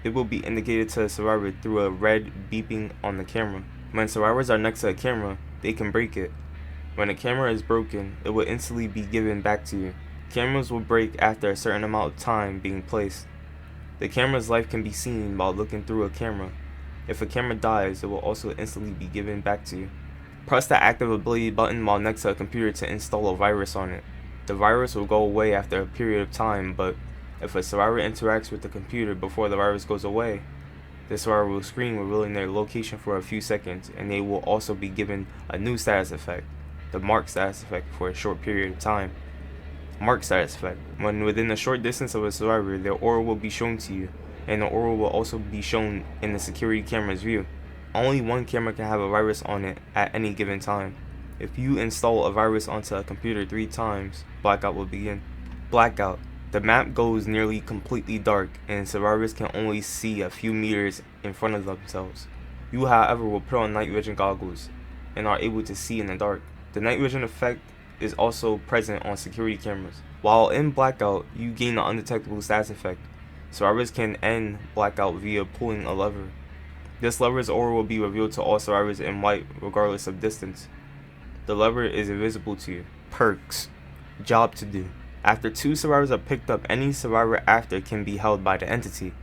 it will be indicated to a survivor through a red beeping on the camera. When survivors are next to a camera, they can break it. When a camera is broken, it will instantly be given back to you. Cameras will break after a certain amount of time being placed. The camera's life can be seen while looking through a camera. If a camera dies, it will also instantly be given back to you. Press the active ability button while next to a computer to install a virus on it. The virus will go away after a period of time, but if a survivor interacts with the computer before the virus goes away, the survivor will scream revealing their location for a few seconds, and they will also be given a new status effect, the mark status effect, for a short period of time. Mark status effect: when within a short distance of a survivor, their aura will be shown to you, and the aura will also be shown in the security camera's view. Only one camera can have a virus on it at any given time. If you install a virus onto a computer 3 times, blackout will begin. Blackout: the map goes nearly completely dark, and survivors can only see a few meters in front of themselves. You, however, will put on night vision goggles and are able to see in the dark. The night vision effect is also present on security cameras. While in blackout, you gain the undetectable status effect. Survivors can end blackout via pulling a lever. This lever's aura will be revealed to all survivors in white, regardless of distance. The lever is invisible to you. Perks: job to do. After 2 survivors are picked up, any survivor after can be held by the entity.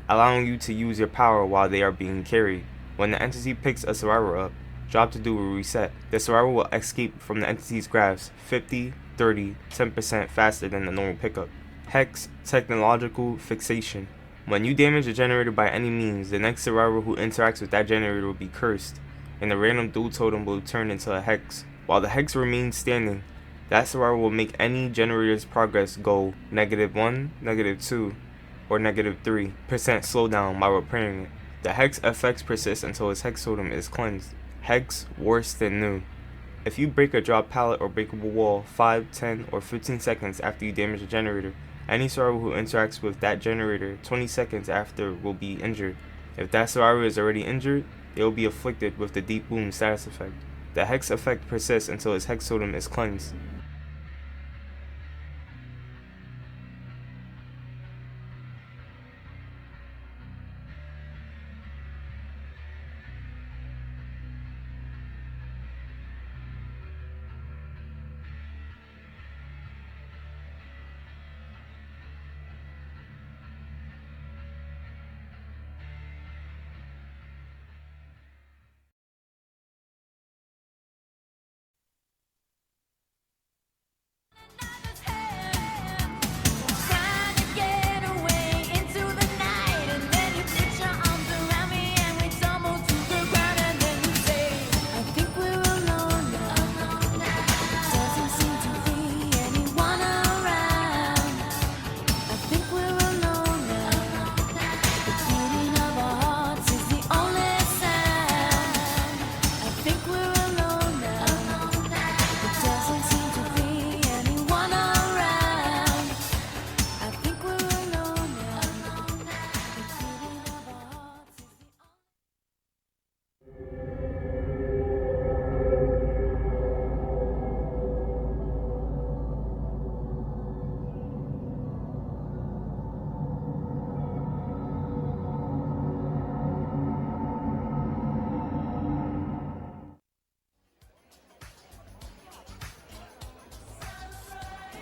allowing you to use your power while they are being carried. When the entity picks a survivor up, drop to do a reset. The survivor will escape from the entity's grasp 50, 30, 10% faster than the normal pickup. Hex technological fixation. When you damage a generator by any means, the next survivor who interacts with that generator will be cursed, and the random dual totem will turn into a hex. While the hex remains standing, that survivor will make any generator's progress go -1, -2, or -3% slowdown while repairing it. The hex effects persist until its hex totem is cleansed. Hex worse than new. If you break a drop pallet or breakable wall 5, 10, or 15 seconds after you damage a generator, any survivor who interacts with that generator 20 seconds after will be injured. If that survivor is already injured, they will be afflicted with the deep wound status effect. The hex effect persists until its hex totem is cleansed.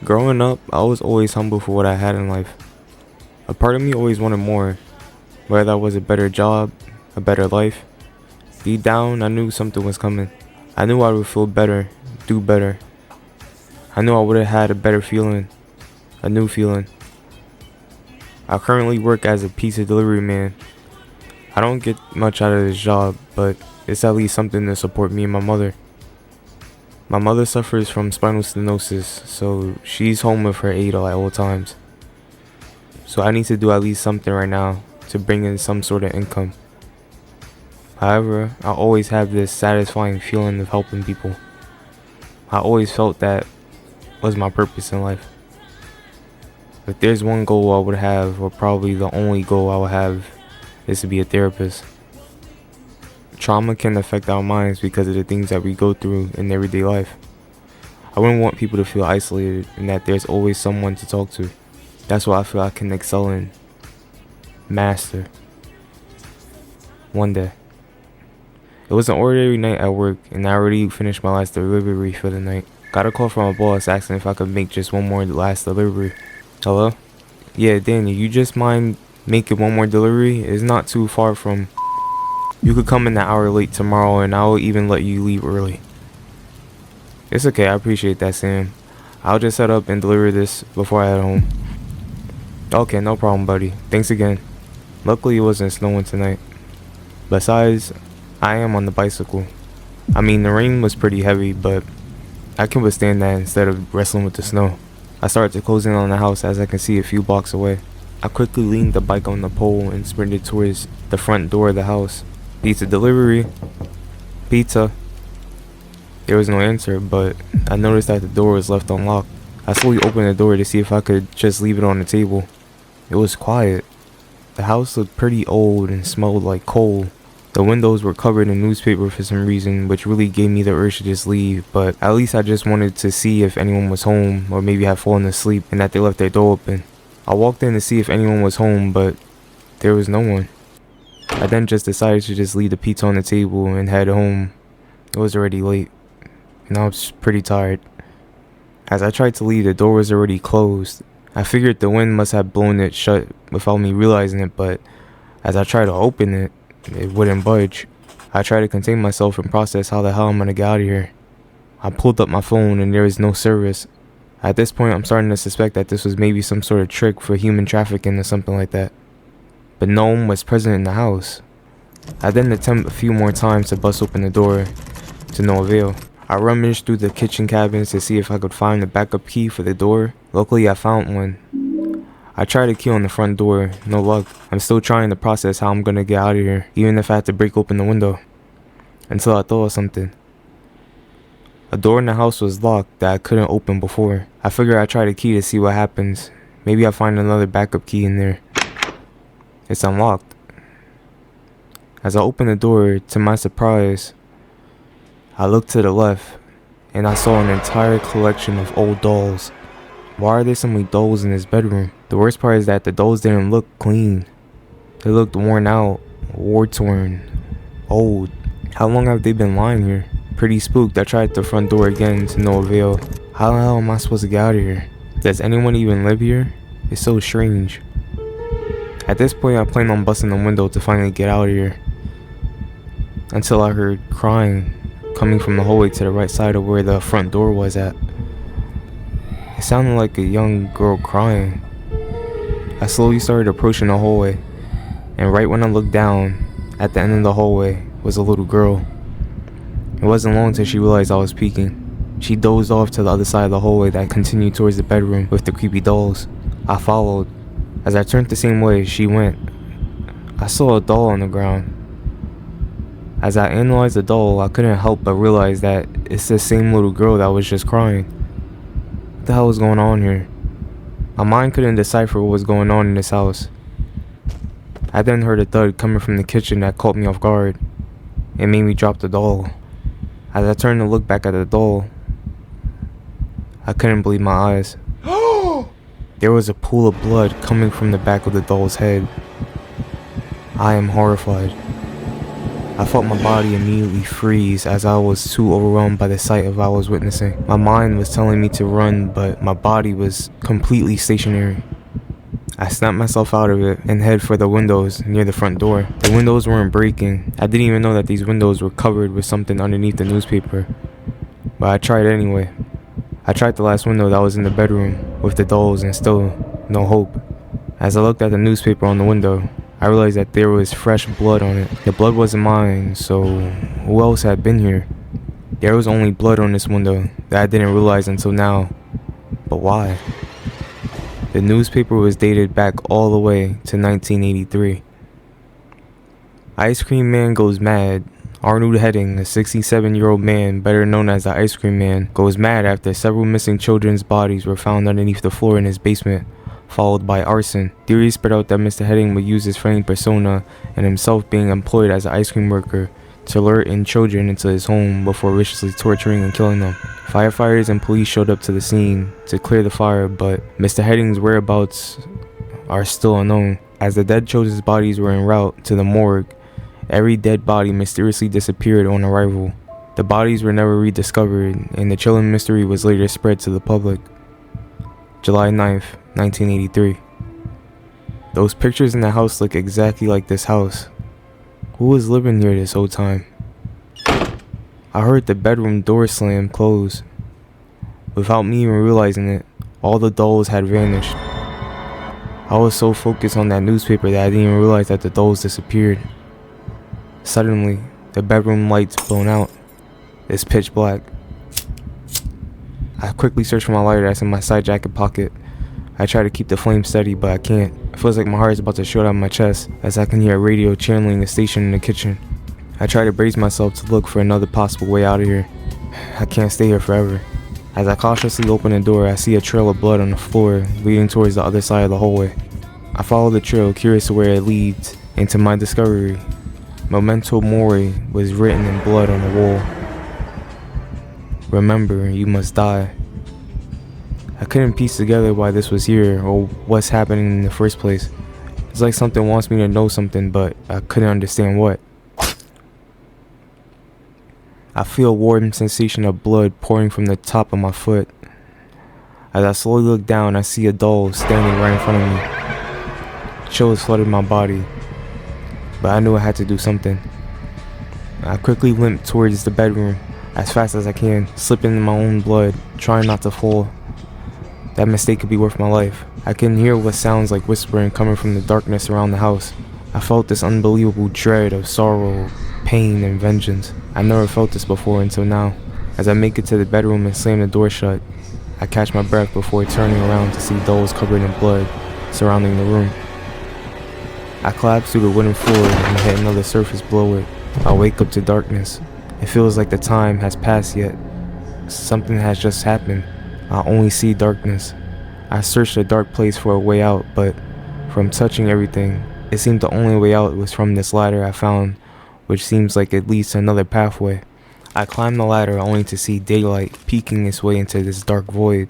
Growing up, I was always humble for what I had in life. A part of me always wanted more, whether that was a better job, a better life. Deep down, I knew something was coming. I knew I would feel better, do better. I knew I would have had a better feeling, a new feeling. I currently work as a pizza delivery man. I don't get much out of this job, but it's at least something to support me and my mother. My mother suffers from spinal stenosis, so she's home with her aide at all times. So I need to do at least something right now to bring in some sort of income. However, I always have this satisfying feeling of helping people. I always felt that was my purpose in life. If there's one goal I would have, or probably the only goal I would have, is to be a therapist. Trauma can affect our minds because of the things that we go through in everyday life. I wouldn't want people to feel isolated and that there's always someone to talk to. That's what I feel I can excel in, master, one day. It was an ordinary night at work, and I already finished my last delivery for the night. Got a call from my boss asking if I could make just one more last delivery. Hello? Yeah, Daniel, you just mind making one more delivery? It's not too far from... You could come in an hour late tomorrow, and I'll even let you leave early. It's okay, I appreciate that, Sam. I'll just set up and deliver this before I head home. Okay, no problem, buddy. Thanks again. Luckily, it wasn't snowing tonight. Besides, I am on the bicycle. I mean, the rain was pretty heavy, but I can withstand that instead of wrestling with the snow. I started to close in on the house as I can see a few blocks away. I quickly leaned the bike on the pole and sprinted towards the front door of the house. Pizza delivery. Pizza. There was no answer, but I noticed that the door was left unlocked. I slowly opened the door to see if I could just leave it on the table. It was quiet. The house looked pretty old and smelled like coal. The windows were covered in newspaper for some reason, which really gave me the urge to just leave, but at least I just wanted to see if anyone was home, or maybe had fallen asleep and that they left their door open. I walked in to see if anyone was home, but there was no one. I then just decided to just leave the pizza on the table and head home. It was already late, and I was pretty tired. As I tried to leave, the door was already closed. I figured the wind must have blown it shut without me realizing it, but As I tried to open it, it wouldn't budge. I tried to contain myself and process how the hell I'm gonna get out of here. I pulled up my phone and there was no service. At this point, I'm starting to suspect that this was maybe some sort of trick for human trafficking or something like that. But no one was present in the house. I then attempt a few more times to bust open the door, to no avail. I rummaged through the kitchen cabinets to see if I could find a backup key for the door. Luckily, I found one. I tried a key on the front door, no luck. I'm still trying to process how I'm gonna get out of here, even if I had to break open the window. Until I thought of something. A door in the house was locked that I couldn't open before. I figured I'd try the key to see what happens. Maybe I'll find another backup key in there. It's unlocked. As I opened the door, to my surprise, I looked to the left, and I saw an entire collection of old dolls. Why are there so many dolls in this bedroom? The worst part is that the dolls didn't look clean. They looked worn out, war-torn, old. How long have they been lying here? Pretty spooked, I tried the front door again to no avail. How the hell am I supposed to get out of here? Does anyone even live here? It's so strange. At this point, I planned on busting the window to finally get out of here. Until I heard crying coming from the hallway to the right side of where the front door was at. It sounded like a young girl crying. I slowly started approaching the hallway, and right when I looked down, at the end of the hallway was a little girl. It wasn't long till she realized I was peeking. She dozed off to the other side of the hallway that continued towards the bedroom with the creepy dolls. I followed. As I turned the same way she went, I saw a doll on the ground. As I analyzed the doll, I couldn't help but realize that it's the same little girl that was just crying. What the hell was going on here? My mind couldn't decipher what was going on in this house. I then heard a thud coming from the kitchen that caught me off guard. It made me drop the doll. As I turned to look back at the doll, I couldn't believe my eyes. There was a pool of blood coming from the back of the doll's head. I am horrified. I felt my body immediately freeze as I was too overwhelmed by the sight of what I was witnessing. My mind was telling me to run, but my body was completely stationary. I snapped myself out of it and headed for the windows near the front door. The windows weren't breaking. I didn't even know that these windows were covered with something underneath the newspaper. But I tried anyway. I tried the last window that was in the bedroom with the dolls and still no hope. As I looked at the newspaper on the window, I realized that there was fresh blood on it. The blood wasn't mine, so who else had been here? There was only blood on this window that I didn't realize until now. But why? The newspaper was dated back all the way to 1983. Ice Cream Man Goes Mad. Arnold Hedding, a 67-year-old man better known as the Ice Cream Man, goes mad after several missing children's bodies were found underneath the floor in his basement, followed by arson. Theories spread out that Mr. Hedding would use his feigned persona and himself being employed as an ice cream worker to lure in children into his home before viciously torturing and killing them. Firefighters and police showed up to the scene to clear the fire, but Mr. Hedding's whereabouts are still unknown. As the dead children's bodies were en route to the morgue, every dead body mysteriously disappeared on arrival. The bodies were never rediscovered, and the chilling mystery was later spread to the public. July 9th, 1983. Those pictures in the house look exactly like this house. Who was living here this whole time? I heard the bedroom door slam close. Without me even realizing it, all the dolls had vanished. I was so focused on that newspaper that I didn't even realize that the dolls disappeared. Suddenly, the bedroom lights blown out. It's pitch black. I quickly search for my lighter that's in my side jacket pocket. I try to keep the flame steady, but I can't. It feels like my heart is about to shoot out of my chest as I can hear a radio channeling the station in the kitchen. I try to brace myself to look for another possible way out of here. I can't stay here forever. As I cautiously open the door, I see a trail of blood on the floor leading towards the other side of the hallway. I follow the trail, curious to where it leads, and to my discovery, Memento Mori was written in blood on the wall. Remember, you must die. I couldn't piece together why this was here or what's happening in the first place. It's like something wants me to know something, but I couldn't understand what. I feel a warm sensation of blood pouring from the top of my foot. As I slowly look down, I see a doll standing right in front of me. Chills flooded my body. but I knew I had to do something. I quickly limped towards the bedroom as fast as I can, slipping in my own blood, trying not to fall. That mistake could be worth my life. I can hear what sounds like whispering coming from the darkness around the house. I felt this unbelievable dread of sorrow, pain, and vengeance. I never felt this before until now. As I make it to the bedroom and slam the door shut, I catch my breath before turning around to see dolls covered in blood surrounding the room. I collapse through the wooden floor and hit another surface below it. I wake up to darkness. It feels like the time has passed yet something has just happened. I only see darkness. I searched a dark place for a way out, but from touching everything, it seemed the only way out was from this ladder I found, which seems like it leads to another pathway. I climbed the ladder only to see daylight peeking its way into this dark void.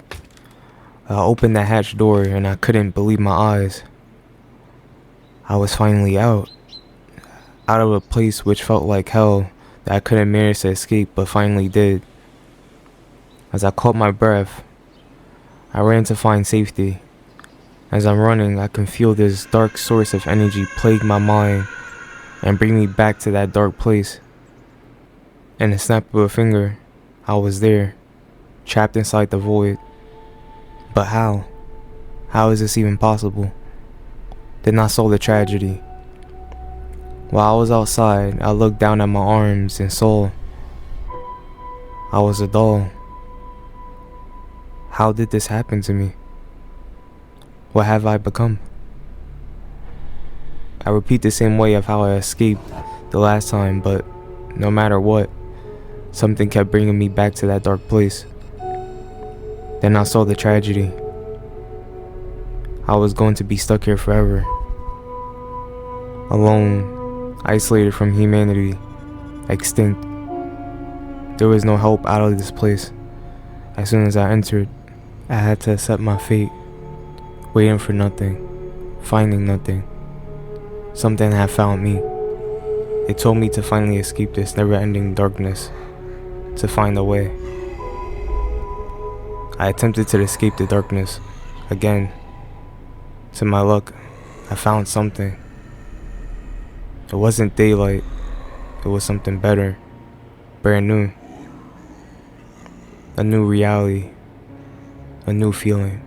I opened the hatch door and I couldn't believe my eyes. I was finally out of a place which felt like hell that I couldn't manage to escape but finally did. As I caught my breath, I ran to find safety. As I'm running, I can feel this dark source of energy plague my mind and bring me back to that dark place. In a snap of a finger, I was there, trapped inside the void. But how? How is this even possible? Then I saw the tragedy. While I was outside, I looked down at my arms and saw I was a doll. How did this happen to me? What have I become? I repeat the same way of how I escaped the last time, but no matter what, something kept bringing me back to that dark place. Then I saw the tragedy. I was going to be stuck here forever. Alone, isolated from humanity, extinct. There was no help out of this place. As soon as I entered, I had to accept my fate, waiting for nothing, finding nothing. Something had found me. It told me to finally escape this never-ending darkness, to find a way. I attempted to escape the darkness again. To my luck, I found something. It wasn't daylight, it was something better, brand new. A new reality, a new feeling.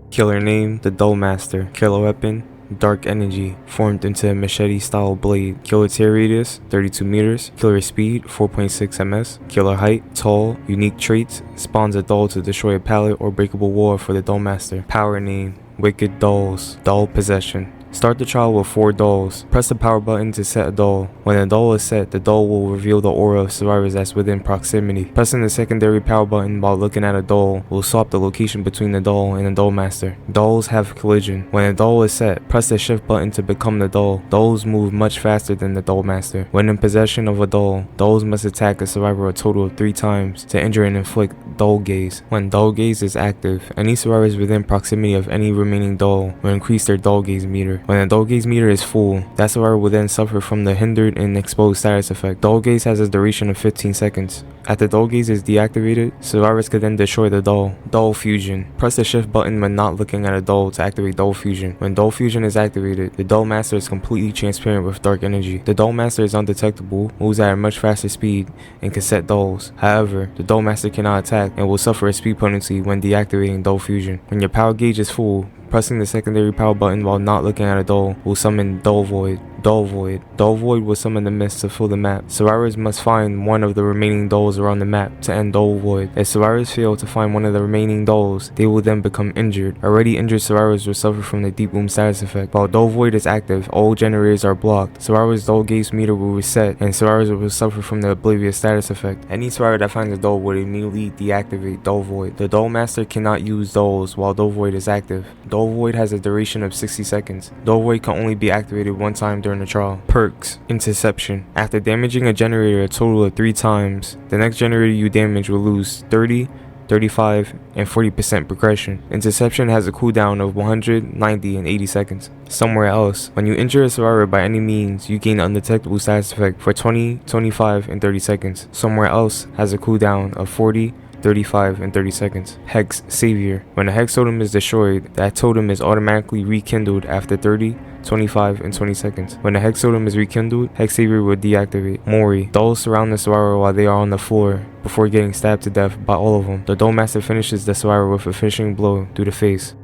Killer name, the Dull Master. Killer weapon, dark energy, formed into a machete-style blade. Killer tear radius, 32 meters. Killer speed, 4.6 ms. Killer height, tall. Unique traits, spawns a doll to destroy a pallet or breakable wall for the Dull Master. Power name, Wicked Dolls. Doll possession. Start the trial with 4 dolls. Press the power button to set a doll. When a doll is set, the doll will reveal the aura of survivors that's within proximity. Pressing the secondary power button while looking at a doll will swap the location between the doll and the Dull Master. Dolls have collision. When a doll is set, press the shift button to become the doll. Dolls move much faster than the Dull Master. When in possession of a doll, dolls must attack a survivor a total of 3 times to injure and inflict Dull Gaze. When Dull Gaze is active, any survivors within proximity of any remaining doll will increase their Dull Gaze meter. When the Dull Gaze meter is full, that survivor will then suffer from the hindered and exposed status effect. Dull Gaze has a duration of 15 seconds. After Dull Gaze is deactivated, survivors can then destroy the doll. Dull Fusion. Press the shift button when not looking at a doll to activate Dull Fusion. When Dull Fusion is activated, the Dull Master is completely transparent with dark energy. The Dull Master is undetectable, moves at a much faster speed, and can set dolls. However, the Dull Master cannot attack and will suffer a speed penalty when deactivating Dull Fusion. When your power gauge is full, pressing the secondary power button while not looking at a doll will summon Dull Void. Dull Void. Dull Void will summon the mist to fill the map. Survivors must find one of the remaining dolls around the map to end Dull Void. If survivors fail to find one of the remaining dolls, they will then become injured. Already injured survivors will suffer from the Deep Wound status effect. While Dull Void is active, all generators are blocked. Survivors' Dull Gaze meter will reset, and survivors will suffer from the Oblivious status effect. Any survivor that finds a doll will immediately deactivate Dull Void. The Dull Master cannot use dolls while Dull Void is active. Dull Void has a duration of 60 seconds. Dull Void can only be activated 1 time during the trial. Perks. Interception. After damaging a generator a total of 3 times, the next generator you damage will lose 30, 35, and 40% progression. Interception has a cooldown of 100, 90, and 80 seconds. Somewhere else, when you injure a survivor by any means, you gain undetectable status effect for 20, 25, and 30 seconds. Somewhere else has a cooldown of 40, 35, and 30 seconds. Hex Savior. When a hex totem is destroyed, that totem is automatically rekindled after 30, 25, and 20 seconds. When the hex totem is rekindled, Hex Savior will deactivate. Mori. Dolls surround the survivor while they are on the floor before getting stabbed to death by all of them. The Doll Master finishes the survivor with a finishing blow through the face.